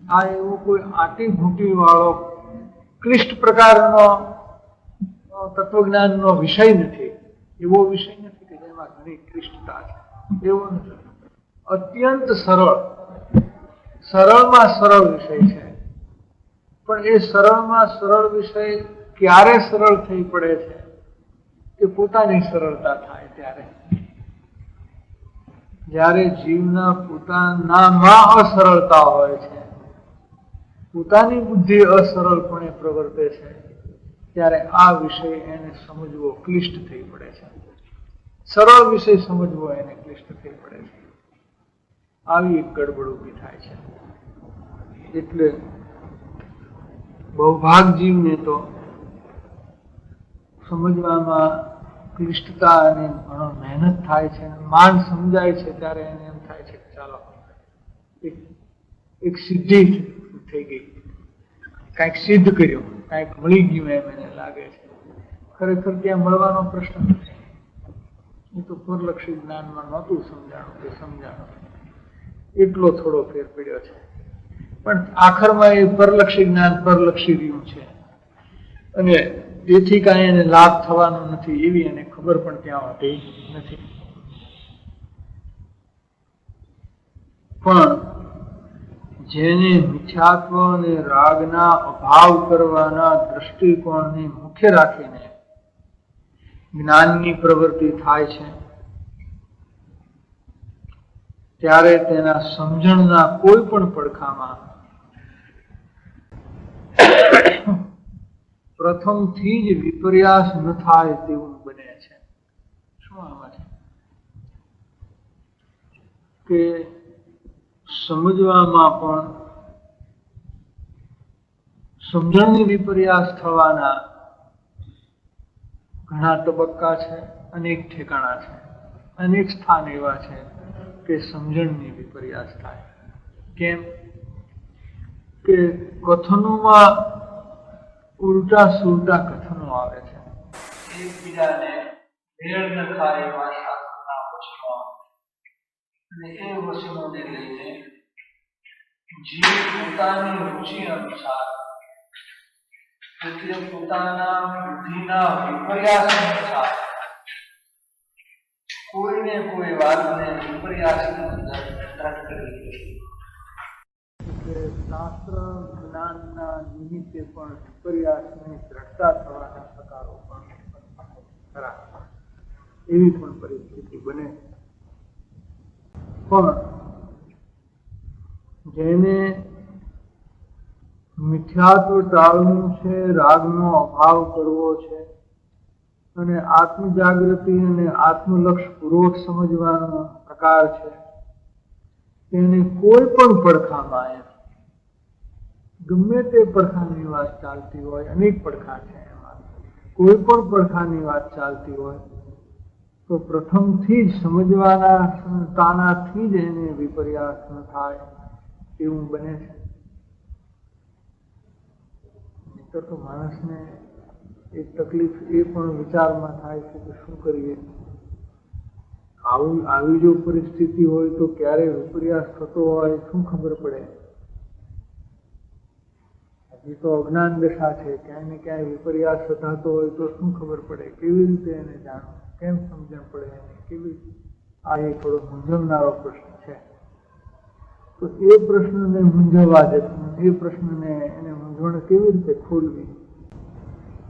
આ એવો કોઈ આટી ઘૂંટી વાળો ક્લિષ્ટ પ્રકારનો તત્વજ્ઞાનનો વિષય નથી. એવો વિષય નથી કે જેમાં ઘણી ક્લિષ્ટતા છે, એવો નથી. અત્યંત સરળમાં સરળ વિષય છે. પણ એ સરળમાં સરળ વિષય ક્યારે સરળ થઈ પડે છે કે પોતાની સરળતા થાય ત્યારે. જ્યારે જીવના પોતાનામાં અસરળતા હોય છે, પોતાની બુદ્ધિ અસરળપણે પ્રવર્તે છે, ત્યારે આ વિષય એને સમજવો ક્લિષ્ટ થઈ પડે છે. સરળ વિષય સમજવો એને ક્લિષ્ટ થઈ પડે છે. આવી એક ગડબડ ઊભી થાય છે. એટલે બહુભાગ જીવને તો સમજવામાં ક્લિષ્ટતા અને ઘણો મહેનત થાય છે. માંડ સમજાય છે ત્યારે એને એમ થાય છે કે ચાલો એક સિદ્ધિ થઈ ગઈ, કાંઈક સિદ્ધ કર્યું, કાંઈક મળી ગયું એમ એને લાગે છે. ખરેખર ત્યાં મળવાનો પ્રશ્ન નથી. એ તો પરલક્ષી જ્ઞાનમાં નહોતું સમજાણું કે સમજાણું, એટલો થોડો ફેર પડ્યો છે. પણ આખરમાં એ પરલક્ષી જ્ઞાન પરલક્ષી રહ્યું છે અને એથી કાંઈ એને લાભ થવાનો નથી એવી એને ખબર પણ ત્યાં હોતી નથી. પણ જેને મિથ્યાત્વ અને રાગના અભાવ કરવાના દ્રષ્ટિકોણને મુખ્ય રાખીને જ્ઞાનની પ્રવૃત્તિ થાય છે, ત્યારે તેના સમજણના કોઈ પણ પડખામાં પ્રથમથી જ વિપર્યાસ ન થાય તેવું બને છે. શું આમાં છે કે સમજવામાં પણ સમજણની વિપર્યાસ થવાના ઘણા તબક્કા છે, અનેક ઠેકાણા છે, અનેક સ્થાન એવા છે કે સમજણની વિપર્યાસ થાય. કેમ કે કથનોમાં ઉલટા સુલટા કથનો આવે છે. એકબીજાને મેળ ન ખાય એવા શાસ્ત્રના વચનો, અને એ વચનોને લઈને જીવ પોતાની રુચિ અનુસાર એટલે પોતાના બુદ્ધિના વિપર્યાસને સાથે કોઈને કોઈ વાતને વિપર્યાસનો દ્રઢ કરી એટલે શાસ્ત્ર જ્ઞાનના નિમિત્તે પણ વિપર્યાસની દ્રઢતા થવાના પ્રકારો પણ ખરા, એવી પણ પરિસ્થિતિ બને. પણ જેને મિથ્યાત્વ ટાળવું છે, રાગનો અભાવ કરવો છે અને આત્મજાગૃતિ અને આત્મલક્ષ પૂર્વક સમજવાનો પ્રકાર છે, તેને કોઈ પણ પડખામાં ગમે તે પડખાની વાત ચાલતી હોય, અનેક પડખા છે એમાં, કોઈ પણ પડખાની વાત ચાલતી હોય તો પ્રથમથી જ સમજવાના તાનાથી જ એને વિપર્યાસ ન થાય એવું બને છે. નહીંતર તો માણસને એક તકલીફ એ પણ વિચારમાં થાય છે કે શું કરીએ, આવી જો પરિસ્થિતિ હોય તો ક્યારે વિપર્યાસ થતો હોય શું ખબર પડે. હજી તો અજ્ઞાન દશા છે, ક્યાંય ને ક્યાંય વિપર્યાસ થતો હોય તો શું ખબર પડે, કેવી રીતે એને જાણવું, કેમ સમજણ પડે એને, કેવી. આ એક થોડો મૂંઝવનારો પ્રશ્ન છે. તો એ પ્રશ્નને મૂંઝવવા જતું, એ પ્રશ્નને એને મૂંઝવણ કેવી રીતે ખોલવી,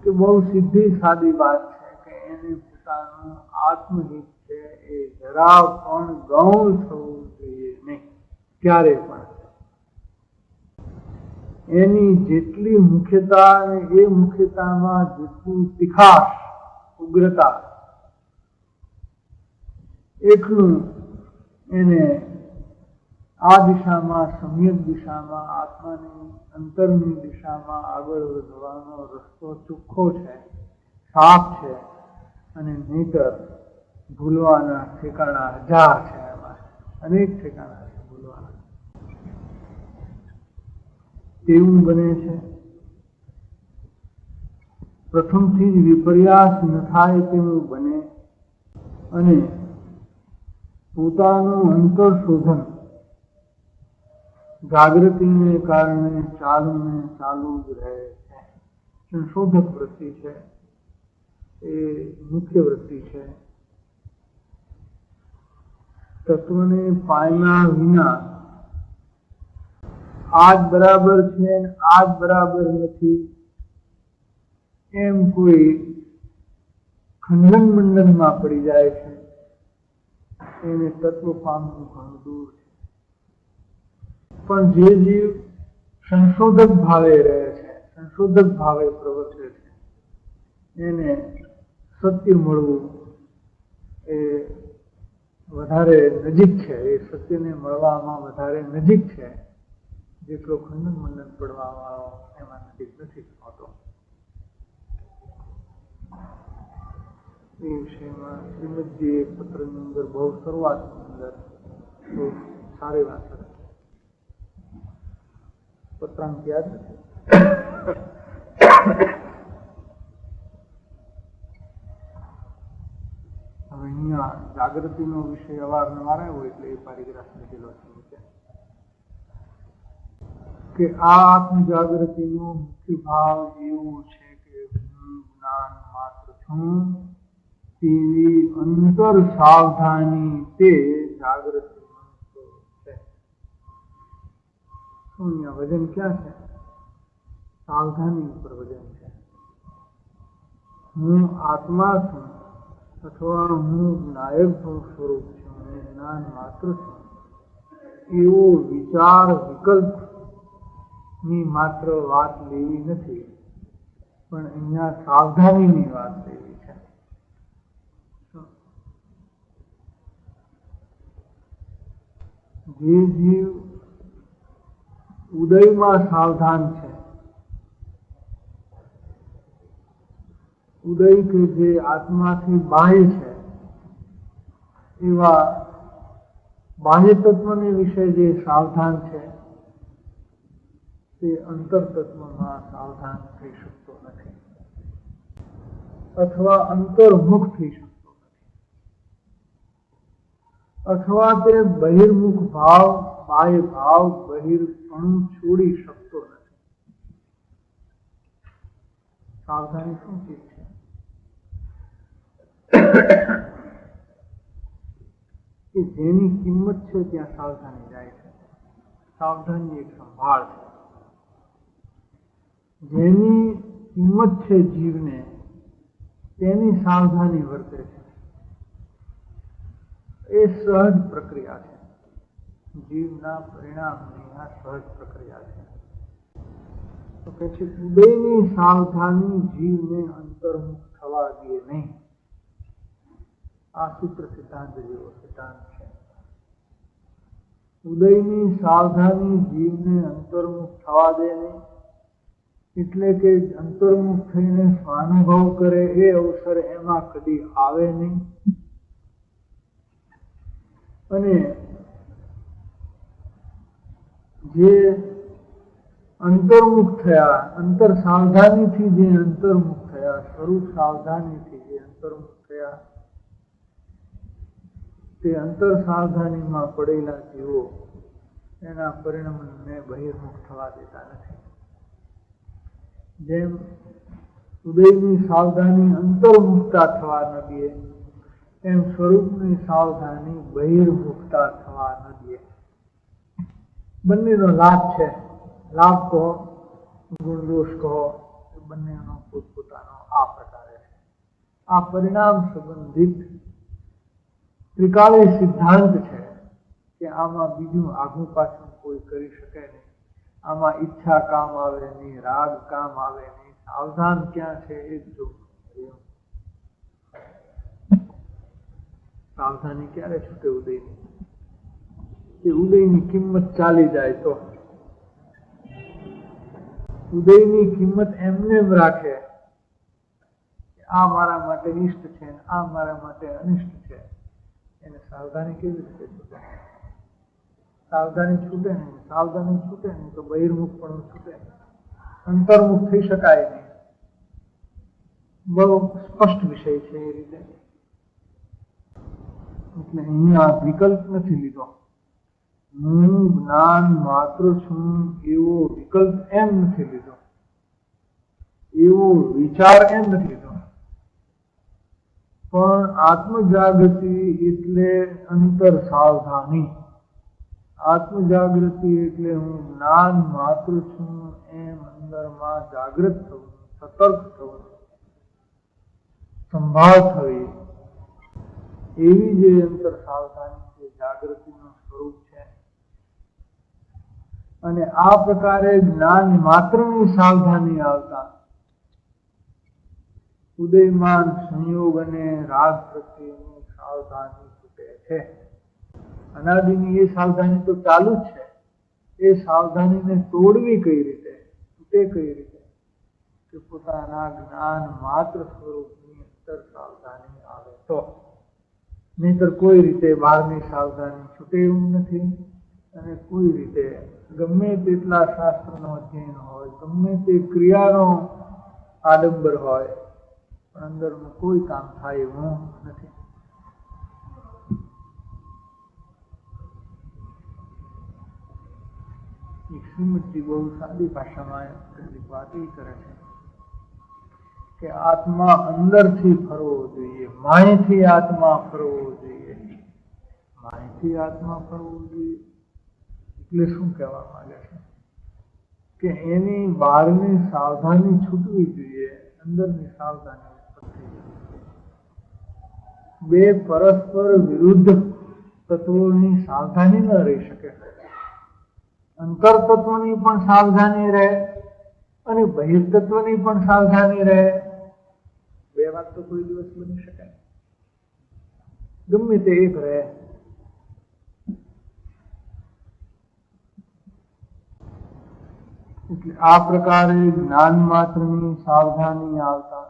કે બહુ સીધી સાદી વાત છે કે એને પોતાનું આત્મહિત છે એ જરા પણ ગૌણ થવું જોઈએ નહીં, ક્યારે પણ. એની જેટલી મુખ્યતા અને એ મુખ્યતામાં જેટલી તીખાશ, ઉગ્રતા, એટલું એને આ દિશામાં, સમ્યક દિશામાં, આત્માની અંતરની દિશામાં આગળ વધવાનો રસ્તો ચોખ્ખો છે, સાફ છે. અને નહીંતર ભૂલવાના ઠેકાણા હજાર છે, એમાં અનેક ઠેકાણા છે ભૂલવાના. તેવું બને છે. પ્રથમથી જ વિપર્યાસ ન થાય તેવું બને અને પોતાનું અંતર શોધન જાગૃતિને કારણે ચાલુ જ રહે છે. સંશોધક વૃત્તિ છે, એ મુખ્ય વૃત્તિ છે. તત્વને પામ્યા વિના આ જ બરાબર છે ને આ જ બરાબર નથી એમ કોઈ ખંડન મંડનમાં પડી જાય છે, એને તત્વ પામવું ઘણું દૂર છે. પણ જે જીવ સંશોધક ભાવે રહે છે, સંશોધક ભાવે પ્રવર્તે છે, એને સત્ય મળવું એ વધારે નજીક છે, એ સત્યને મળવામાં વધારે નજીક છે, જેટલો ખંડન મંડન પડવા વાળો એમાં નજીક નથી હોતો. એ વિષયમાં શ્રીમદજીએ પત્રની અંદર બહુ શરૂઆતની અંદર બહુ સારી વાત કરી. પત્રાંક યાદ નથી. હવે અહીંયા જાગૃતિનો વિષય અવારનવાર આવ્યો એટલે એ પારિગ્રાફ લીધેલો છે કે આ આત્મજાગૃતિનો મુખ્ય ભાવ એવો છે કે હું જ્ઞાન માત્ર છું તેવી અંતર સાવધાની તે જાગૃતિ છે. શું અહીંયા વજન ક્યાં છે? સાવધાની ઉપર વજન છે. હું આત્મા છું અથવા હું નાયક સ્વરૂપ છું, હું જ્ઞાન માત્ર છું, એવો વિચાર વિકલ્પ ની માત્ર વાત લેવી નથી, પણ અહીંયા સાવધાનીની વાત લેવી છે. જે જીવ ઉદયમાં સાવધાન છે, ઉદય કે જે આત્માથી બાહ્ય છે, એવા બાહ્ય તત્વને વિશે જે સાવધાન છે તે અંતર તત્વમાં સાવધાન થઈ શકતો નથી અથવા અંતર્મુખ થઈ શકતો નથી, અથવા તે બહિર્મુખ ભાવ, બાહ્ય ભાવ, બહિર્પણું છોડી શકતો નથી. સાવધાની શું ચીજ છે? કે જેની કિંમત છે ત્યાં સાવધાની જાય છે. સાવધાની એક સંભાળ છે. જેની કિંમત છે જીવને, તેની સાવધાની વર્તે છે. એ સહજ પ્રક્રિયા છે. જીવના પરિણામની આ સહજ પ્રક્રિયા છે. તો કે છે ઉદયની સાવધાની જીવને અંતર્મુખ થવા દે નહીં. આ સૂત્ર સિદ્ધાંત જેવો સિદ્ધાંત છે. ઉદયની સાવધાની જીવને અંતર્મુખ થવા દે નહીં, એટલે કે અંતર્મુખ થઈને સ્વાનુભવ કરે એ અવસર એમાં કદી આવે નહીં. અને જે અંતર્મુખ થયા, અંતર સાવધાનીથી જે અંતર્મુખ થયા, સ્વરૂપ સાવધાનીથી જે અંતર્મુખ થયા, તે અંતર સાવધાનીમાં પડેલા જીવો એના પરિણામને બહિર્મુખ થવા દેતા નથી. જેમ ઉદયની સાવધાની અંતર્મુખતા થવા ન દે, એમ સ્વરૂપની સાવધાની બહિર્મુખતા થવા ન દે. બંનેનો લાભ છે. લાભ કહો, ગુણદોષ કહો, બંનેનો પોતપોતાનો આ પ્રકારે છે. આ પરિણામ સંબંધિત ત્રિકાળી સિદ્ધાંત છે કે આમાં બીજું આગું પાછું કોઈ કરી શકે નહીં. આમાં ઈચ્છા કામ આવે નહીં, રાગ કામ આવે નહીં. સાવધાન ક્યાં છે એ જ જોવું. સાવધાની ક્યારે છૂટે ઉદયની? કે ઉદયની કિંમત ચાલી જાય તો. ઉદયની કિંમત એમને એમ રાખે આ મારા માટે ઇષ્ટ છે, આ મારા માટે અનિષ્ટ છે, એને સાવધાની કેવી રીતે છૂટે? સાવધાની છૂટે નહીં. સાવધાની છૂટે નહીં તો બહિર્મુખ પણ છૂટે નહીં, અંતર્મુખ થઈ શકાય નહીં. બહુ સ્પષ્ટ વિષય છે એ રીતે. એટલે અહીંયા વિકલ્પ નથી લીધો. હું જ્ઞાન માત્ર છું એવો વિકલ્પ એમ નથી લીધો, એવો વિચાર એમ નથી લીધો. પણ આત્મજાગૃતિ એટલે અંતર સાવધાની. આત્મજાગૃતિ એટલે હું જ્ઞાન માત્ર છું એમ અંદરમાં જાગૃત થવું, સતર્ક થવું, સંભાળ થવી, એવી જે અંતર સાવધાની છે, જાગૃતિનું સ્વરૂપ છે. અને આ પ્રકારે જ્ઞાન માત્રની સાવધાની આવતા ઉદયમાન સંયોગ અને રાગ પ્રત્યેની સાવધાની છૂટે છે. અનાદિની એ સાવધાની તો ચાલુ જ છે. એ સાવધાનીને તોડવી કઈ રીતે, છૂટે કઈ રીતે? કે પોતાના જ્ઞાન માત્ર સ્વરૂપની અંતર સાવધાની આવે તો. નહીતર કોઈ રીતે બહારની સાવધાની છૂટે એવું નથી. અને કોઈ રીતે ગમે તેટલા શાસ્ત્રનો અધ્યયન હોય, ગમે તે ક્રિયાનો આડંબર હોય, પણ અંદરનું કોઈ કામ થાય એવું નથી. શ્રીમદજી બહુ સાદી ભાષામાં કેટલીક વાત એ કરે છે કે આત્મા અંદરથી ફરવો જોઈએ, માયથી આત્મા ફરવો જોઈએ. માયથી આત્મા ફરવો જોઈએ એટલે શું કહેવા માંગે છે? કે એની બહારની સાવધાની છૂટવી જોઈએ, અંદરની સાવધાની ઉત્પન્ન થઈ જવી જોઈએ. બે પરસ્પર વિરુદ્ધ તત્વોની સાવધાની ન રહી શકે. અંતર તત્વની પણ સાવધાની રહે અને બહિર્તત્વની પણ સાવધાની રહે. બે વાત તો કોઈ દિવસ બની શકે નહીં. ગમે તે એક રહે. એટલે આ પ્રકારે જ્ઞાન માત્રની સાવધાની આવતા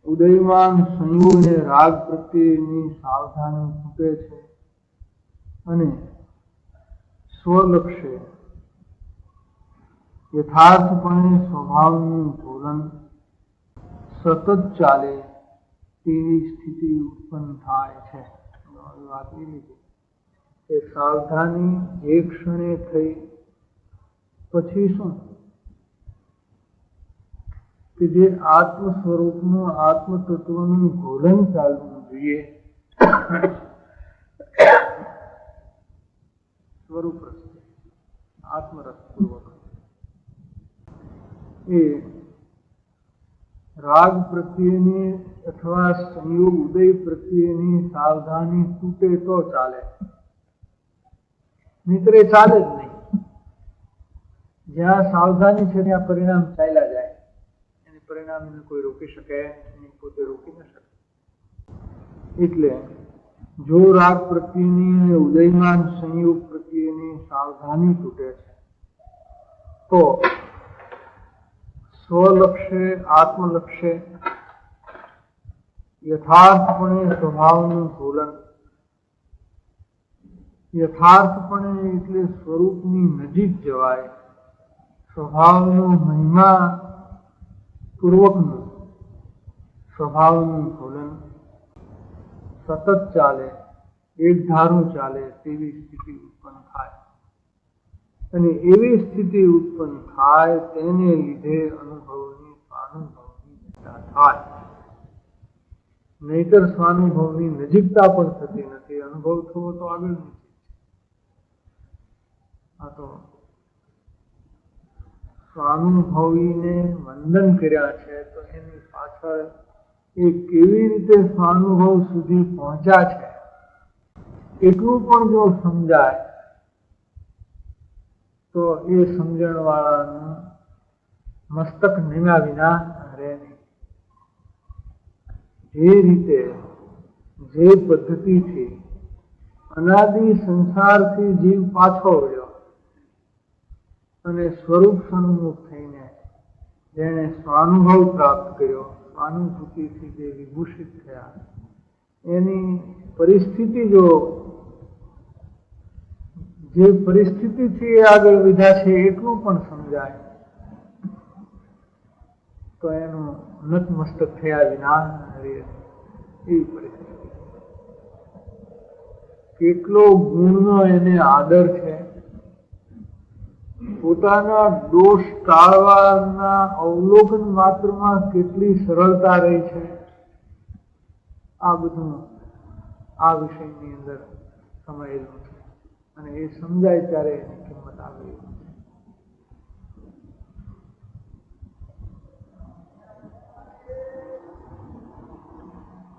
ઉદયમાન સંયોગને રાગ પ્રત્યેની સાવધાની છૂટે છે અને સ્વલક્ષ્ય યથાર્થપણે સ્વભાવનું ધોરણ સતત ચાલે તેવી સ્થિતિ ઉત્પન્ન થાય છે. વાત એ લીધી કે સાવધાની એક ક્ષણે થઈ પછી શું? કે જે આત્મ સ્વરૂપનું આત્મ તત્વનું ઘોલન ચાલવું જોઈએ. સ્વરૂપ રસ આત્મરસપૂર્વક એ રાગ પ્રત્યેની અથવા સંયોગ ઉદય પ્રત્યેની સાવધાની તૂટે તો ચાલે, નહીંતર એ ચાલે જ નહીં. જ્યાં સાવધાની છે ત્યાં પરિણામ ચાલ્યા જાય. એને પરિણામ એને કોઈ રોકી શકે નહીં, પોતે રોકી ન શકે. એટલે જો રાગ પ્રત્યેની અને ઉદયમાન સંયોગ પ્રત્યેની સાવધાની તૂટે છે તો સ્વલક્ષ્ય આત્મલક્ષ્ય યથાર્થપણે સ્વભાવનું ઘોલન, યથાર્થપણે એટલે સ્વરૂપની નજીક જવાય, સ્વભાવનું મહિમા પૂર્વકનું સ્વભાવનું ઘોલન સતત ચાલે, એક ધારું ચાલે તેવી સ્થિતિ ઉત્પન્ન થાય. અને એવી સ્થિતિ ઉત્પન્ન થાય તેને લીધે અનુભવની સ્વાનુભવની નજીકતા થાય. નહીતર સ્વાનુભવની નજીકતા પણ થતી નથી. અનુભવ થવો તો આગળ નથી. આ તો સ્વાનુભવીને વંદન કર્યા છે તો એની પાછળ એ કેવી રીતે સ્વાનુભવ સુધી પહોંચ્યા છે એટલું પણ જો સમજાય તો એ સમજણવાળાનું મસ્તક નિમ્યા વિના રહે નહીં. જે રીતે જે પદ્ધતિથી અનાદિ સંસારથી જીવ પાછો વળ્યો અને સ્વરૂપ સન્મુખ થઈને જેણે સ્વાનુભવ પ્રાપ્ત કર્યો, સ્વાનુભૂતિથી જે વિભૂષિત થયા, એની પરિસ્થિતિ જો જે પરિસ્થિતિથી એ આગળ વધ્યા છે એટલું પણ સમજાય તો એનું નતમસ્તક થયા વિના રહે એવી પરિસ્થિતિ. કેટલો ગુણનો એને આદર છે, પોતાના દોષ ટાળવાના અવલોકન માત્રમાં કેટલી સરળતા રહી છે, આ બધું આ વિષયની અંદર સમાયેલું છે. અને એ સમજાય ત્યારે એની કિંમત આવે.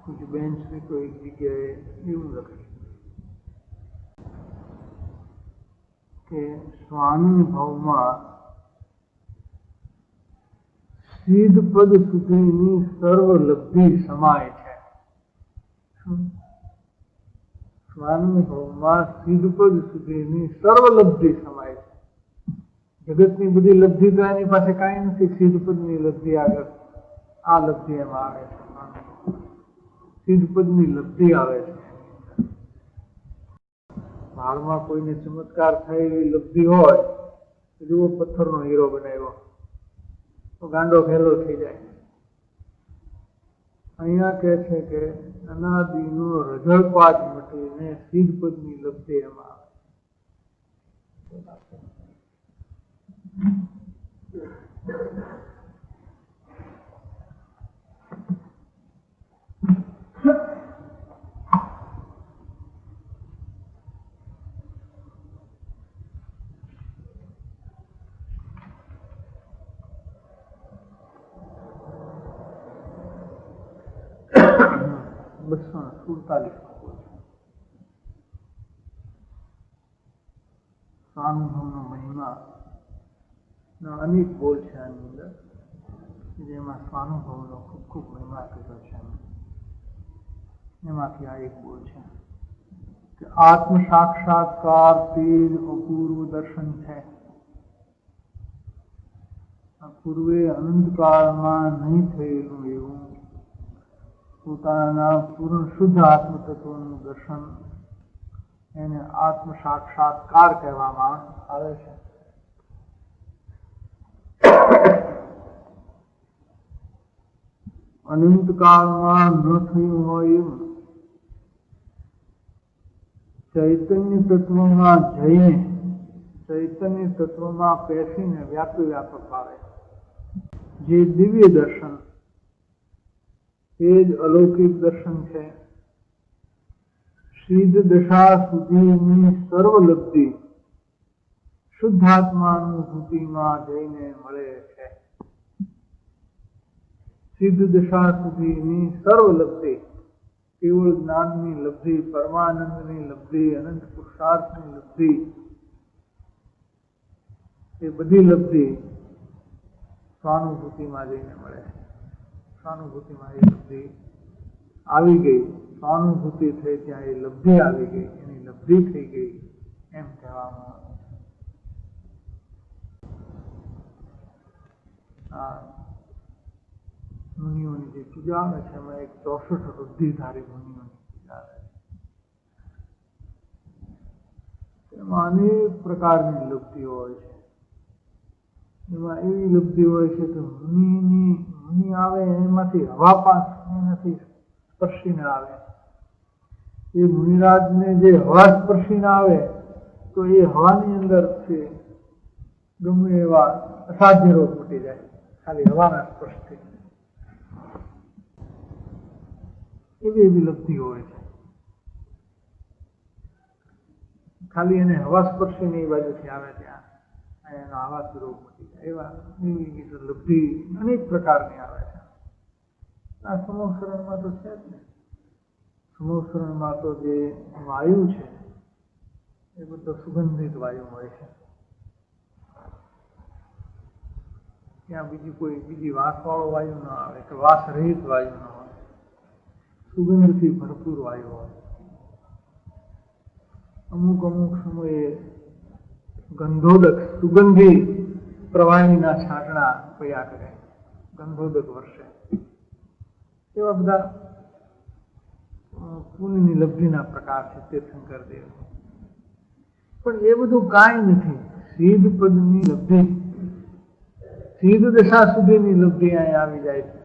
कुछ बेंच में कोई जगह એવું લખે કે સ્વાનુભવમાં સિદ્ધ પદ સુધીની સર્વ લબ્ધિ સમાય છે. સ્વાનુભવમાં સિદ્ધ પદ સુધીની સર્વ લબ્ધિ સમાય છે. જગતની બધી લબ્ધિ તો એની પાસે કાંઈ નથી. સિદ્ધ પદની લબ્ધિ આગળ આ લબ્ધિ એમાં આવે છે. સિદ્ધ પદની લબ્ધિ આવે છે. હાલમાં કોઈને ચમત્કાર થાય એવી લબ્ધિ હોય તો જુઓ પથ્થરનો હીરો બનાવ્યો તો ગાંડો ઘેલો થઈ જાય. અહીંયા કહે છે કે અનાદિનો રજળપાત મટીને સિદ્ધ પદની લબ્ધિ એમાં આવે. સ્વાનુભવનો મહિમા અનેક બોલ છે આની અંદર, જેમાં સ્વાનુભવનો ખૂબ ખૂબ મહિમા કીધો છે. એમાંથી આ એક બોલ છે કે આત્મ સાક્ષાત્કાર તેજ અપૂર્વ દર્શન છે. પૂર્વે અનંતકાળમાં નહીં થયેલું એવું પોતાના પૂર્ણ શુદ્ધ આત્મ તત્વનું દર્શન, એને આત્મ સાક્ષાત્કાર કહેવામાં આવે છે. અનંતકાળમાં ન થયું હોય એવું ચૈતન્ય તત્વમાં જઈને ચૈતન્ય તત્વમાં પેસીને વ્યાપક આવે. જે દિવ્ય દર્શન એ જ અલૌકિક દર્શન છે. સિદ્ધ દશા સુધીની સર્વલબ્ધિ શુદ્ધાત્માનુભૂતિમાં જઈને મળે છે. સિદ્ધ દશા સુધીની સર્વલબ્ધિ, કેવળ જ્ઞાનની લબ્ધિ, પરમાનંદની લબ્ધિ, અનંત પુરુષાર્થની લબ્ધિ, એ બધી લબ્ધિ સ્વાનુભૂતિમાં જઈને મળે છે. સ્વાનુભૂતિમાં એ લબ્ધિ આવી ગઈ, સ્વાનુભૂતિ થઈ ત્યાં એ લબ્ધિ આવી ગઈ, એની લબ્ધિ થઈ ગઈ એમ કહેવામાં આવે. આ મુનિઓની જે પૂજા આવે છે એમાં એક 64 રુદ્ધિધારી મુનિઓની પૂજા આવે છે. એમાં અનેક પ્રકારની લબ્ધિઓ હોય છે. એમાં એવી લબ્ધિ હોય છે કે મુનિ આવે એમાંથી હવા પાસ એનાથી સ્પર્શીને આવે. એ મુનિરાજને જે હવા સ્પર્શીને આવે તો એ હવાની અંદરથી ગમે એવા અસાધ્ય રોગ મટી જાય, ખાલી હવાના સ્પર્શથી. એવી એવી લબ્ધિ હોય છે. ખાલી એને હવા સ્પર્શીને એ બાજુથી આવે ત્યાં એનો આવાથી રોગ મટી જાય. એવા એવી લબ્ધિ અનેક પ્રકારની આવે છે. આ સમોસરણમાં તો છે જ ને. સમોસરણમાં તો જે વાયુ છે એ બધો સુગંધિત વાયુ હોય છે. ત્યાં બીજી વાસવાળો વાયુ ન આવે કે વાસ રહિત વાયુ ન હોય. સુગંધથી ભરપૂર વાયુ હોય. અમુક સમયે ગંધોદક સુગંધી પ્રવાહીના છાંટણા પયા કરે, ગંધોદક વર્ષે. એવા બધા પુણ્યની લબ્ધિના પ્રકાર છે તીર્થંકર દેવ. પણ એ બધું કાંઈ નથી. સિદ્ધ પદની લબ્ધિ, સિદ્ધ દશા સુધીની લબ્ધિ અહીંયા આવી જાય છે.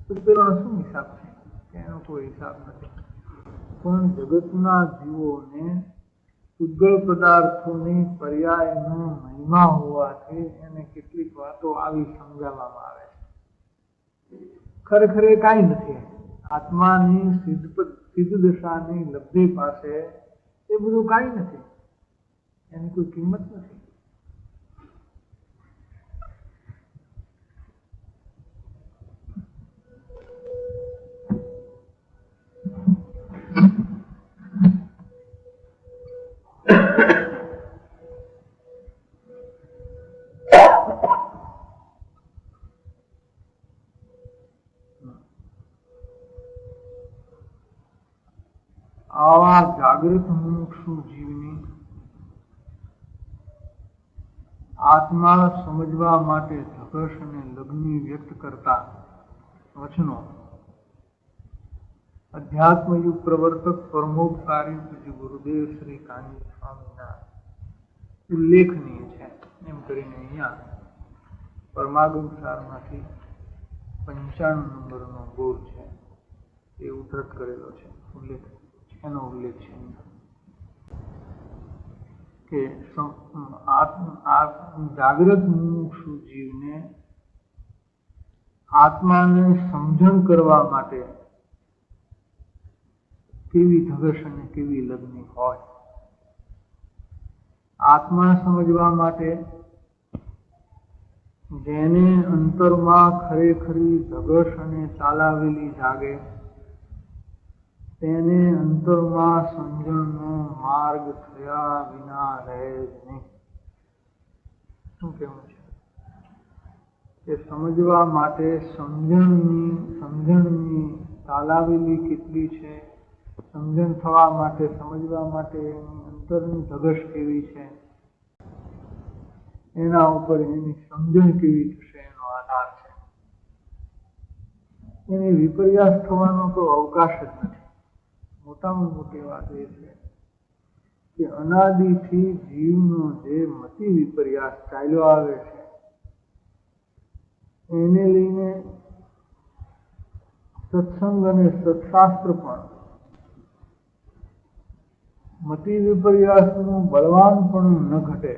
તો પેલો શું હિસાબ છે? એનો કોઈ હિસાબ નથી. પણ જગતના જીવોને ઉદ્ગળ પદાર્થોની પર્યાયનો મહિમા હોવાથી એને કેટલીક વાતો આવી સમજાવવામાં આવે છે. ખરેખર એ કાંઈ નથી. આત્માની સિદ્ધ દશાની લબ્ધિ પાસે એ બધું કાંઈ નથી. એની કોઈ કિંમત નથી. આવા જાગૃત મુમુક્ષુ જીવની આત્મા સમજવા માટે ધગશ અને લગ્ની વ્યક્ત કરતા વચનો અધ્યાત્મયુગ પ્રવર્તક પરમોપકારી પૂજ્ય ગુરુદેવ શ્રી કાનજી સ્વામીના ઉલ્લેખનીય છે. એમ કરીને અહીંયા પરમાગમ સારમાંથી 95 નંબરનો બોલ છે એ ઉદ્ધત કરેલો છે. એનો ઉલ્લેખ છે કે જાગ્રત મુમુક્ષુ જીવને આત્માને સમજણ કરવા માટે કેવી ધગશ અને કેવી લગ્ની હોય. આત્મા સમજવા માટે જેને અંતરમાં ખરેખરી ધગશ અને ચાલાવેલી જાગે તેને અંતરમાં સમજણનો માર્ગ થયા વિના રહે જ નહીં. શું કહેવું છે કે સમજવા માટે સમજણની તાલાવેલી કેટલી છે, સમજણ થવા માટે સમજવા માટે એની અંતરની ધગશ કેવી છે, એના ઉપર એની સમજણ કેવી થશે એનો આધાર છે. એને વિપર્યાસ થવાનો તો અવકાશ જ નથી. મોટામાં મોટી વાત એ છે કે અનાદિથી જીવનો જે મતિ વિપર્યાસ ચાલ્યો આવે છે એને લઈને સત્સંગ અને સત્શાસ્ત્ર પણ મતિ વિપર્યાસનું બળવાનપણું ન ઘટે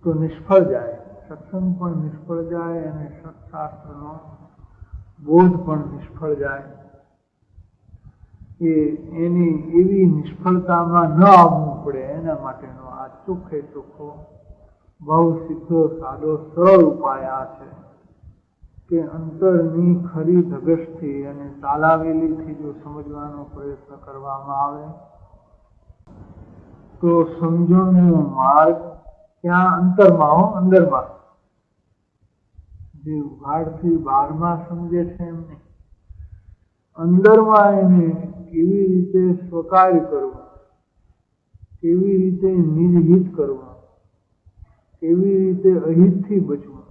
તો નિષ્ફળ જાય. સત્સંગ પણ નિષ્ફળ જાય અને સત્શાસ્ત્રનો બોધ પણ નિષ્ફળ જાય. એની એવી નિષ્ફળતામાં ન આવવું પડે એના માટેનો આ ચોખ્ખે ચોખ્ખો બહુ સીધો સાદો સરળ ઉપાય આ છે કે અંતરની ખરી ધગશથી અને તાલાવેલીથી જો સમજવાનો પ્રયત્ન કરવામાં આવે તો સમજણનો માર્ગ ત્યાં અંદરમાં જે ઉઘાડથી બહારમાં સમજે છે એમ નહીં, અંદરમાં એને કેવી રીતે સ્વીકાર કરવું, કેવી રીતે નિજહિત કરવું, કેવી રીતે અહિતથી બચવું,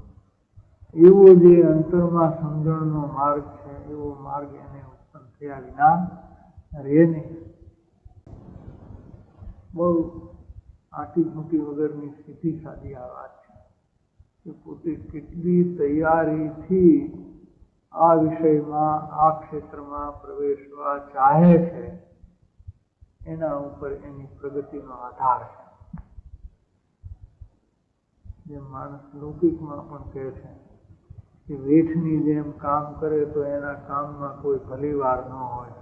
એવો જે અંતરમાં સમજણનો માર્ગ છે એવો માર્ગ એને ઉત્પન્ન થયા વિના રહે નહીં. બહુ આંટી વગરની સીધી સાદી આ વાત છે કે પોતે કેટલી તૈયારીથી આ વિષયમાં આ ક્ષેત્રમાં પ્રવેશવા ચાહે છે એના ઉપર એની પ્રગતિનો આધાર છે. જે માણસ લૌકિકમાં પણ કહે છે કે વેઠની જેમ કામ કરે તો એના કામમાં કોઈ ભલીવાર ન હોય.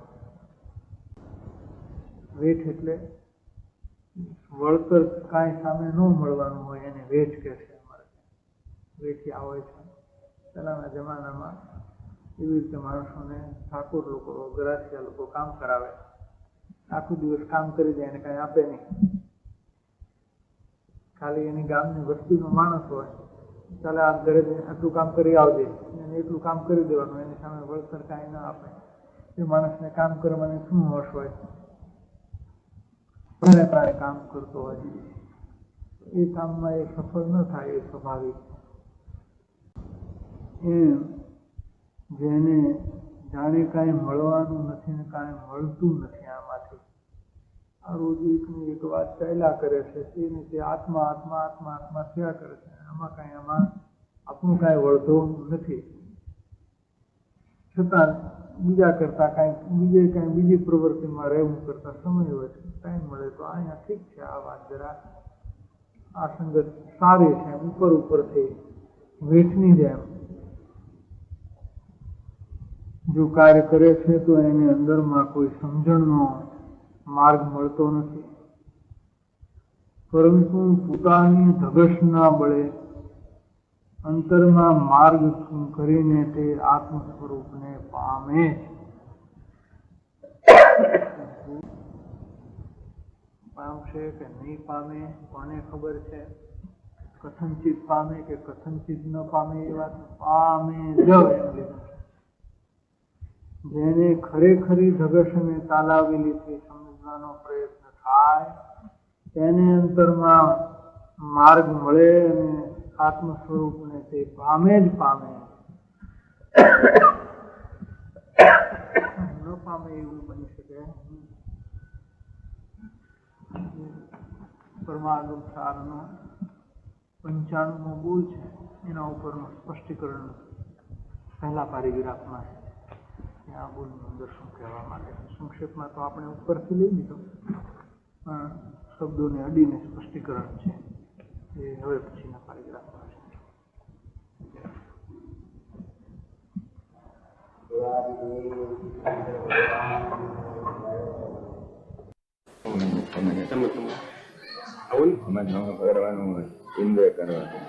વેઠ એટલે વળતર કાંઈ સામે ન મળવાનું હોય એને વેઠ કહે છે. અમારે વેઠિયા હોય છે. પહેલાના જમાનામાં એવી રીતે માણસોને ઠાકોર લોકો ગરાસિયા લોકો કામ કરાવે, આખો દિવસ કામ કરી દે એને કાંઈ આપે નહીં. ખાલી એની ગામની વસ્તીનો માણસ હોય, ચાલે આ ઘરે આટલું કામ કરી આવજે, એને એટલું કામ કરી દેવાનું, એની સામે વળતર કાંઈ ના આપે. એ માણસને કામ કરવાની શું હોશ હોય, પ્રાણે કામ કરતો હોય, એ કામમાં એ સફળ ન થાય એ સ્વાભાવિક. એમ જેને જાણે કાંઈ મળવાનું નથી ને કાંઈ મળતું નથી આમાંથી, આ રોજ એકની એક વાત ચાલ્યા કરે છે, તેને તે આત્મા આત્મા આત્મા આત્મા થયા કરે છે. આમાં આપણું કાંઈ વળતો નથી. છતાં બીજા કરતા બીજી પ્રવૃત્તિમાં રહેવું કરતા સમય હોય છે, ટાઈમ મળે તો અહીંયા ઠીક છે, આ વાત જરા આ સંગત સારી છે, ઉપરથી વેઠની જેમ જો કાર્ય કરે છે તો એને અંદરમાં કોઈ સમજણનો માર્ગ મળતો નથી, પરંતુ પોતાની ધગશના બળે અંતરમાં માર્ગ કરીને તે આત્મ સ્વરૂપને પામે. પામશે કે નહીં પામે કોને ખબર છે? કથનચિત પામે કે કથનચિત ન પામે એ વાત પામે જ એમ લીધું છે. જેને ખરેખરી ધગશને તાલાવેલીથી સમજવાનો પ્રયત્ન થાય તેને અંતરમાં માર્ગ મળે અને આત્મ સ્વરૂપને તે પામે જ પામે. ન પામે એવું બની શકે. પરમાગમ સારનો 95મો બોલ છે, એના ઉપરનું સ્પષ્ટીકરણ પહેલા પારિગ્રાફમાં છે. આ બોલની અંદર શું કહેવા માંગે છે? સંક્ષેપમાં તો આપણે ઉપરથી લઈ લીધું, પણ શબ્દોને અડીને સ્પષ્ટીકરણ છે એ હવે પછીના પારિગ્રાફમાં છે. કરવાનું હોય ઇન્દ્રિય કરવાનું.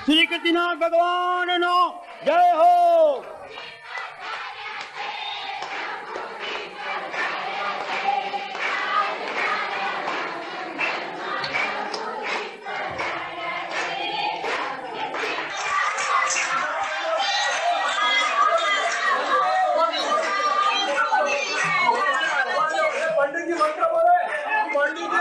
श्री कृष्णनाथ भगवान नो जय हो। पंडित जी मंत्र बोले, पंडित जी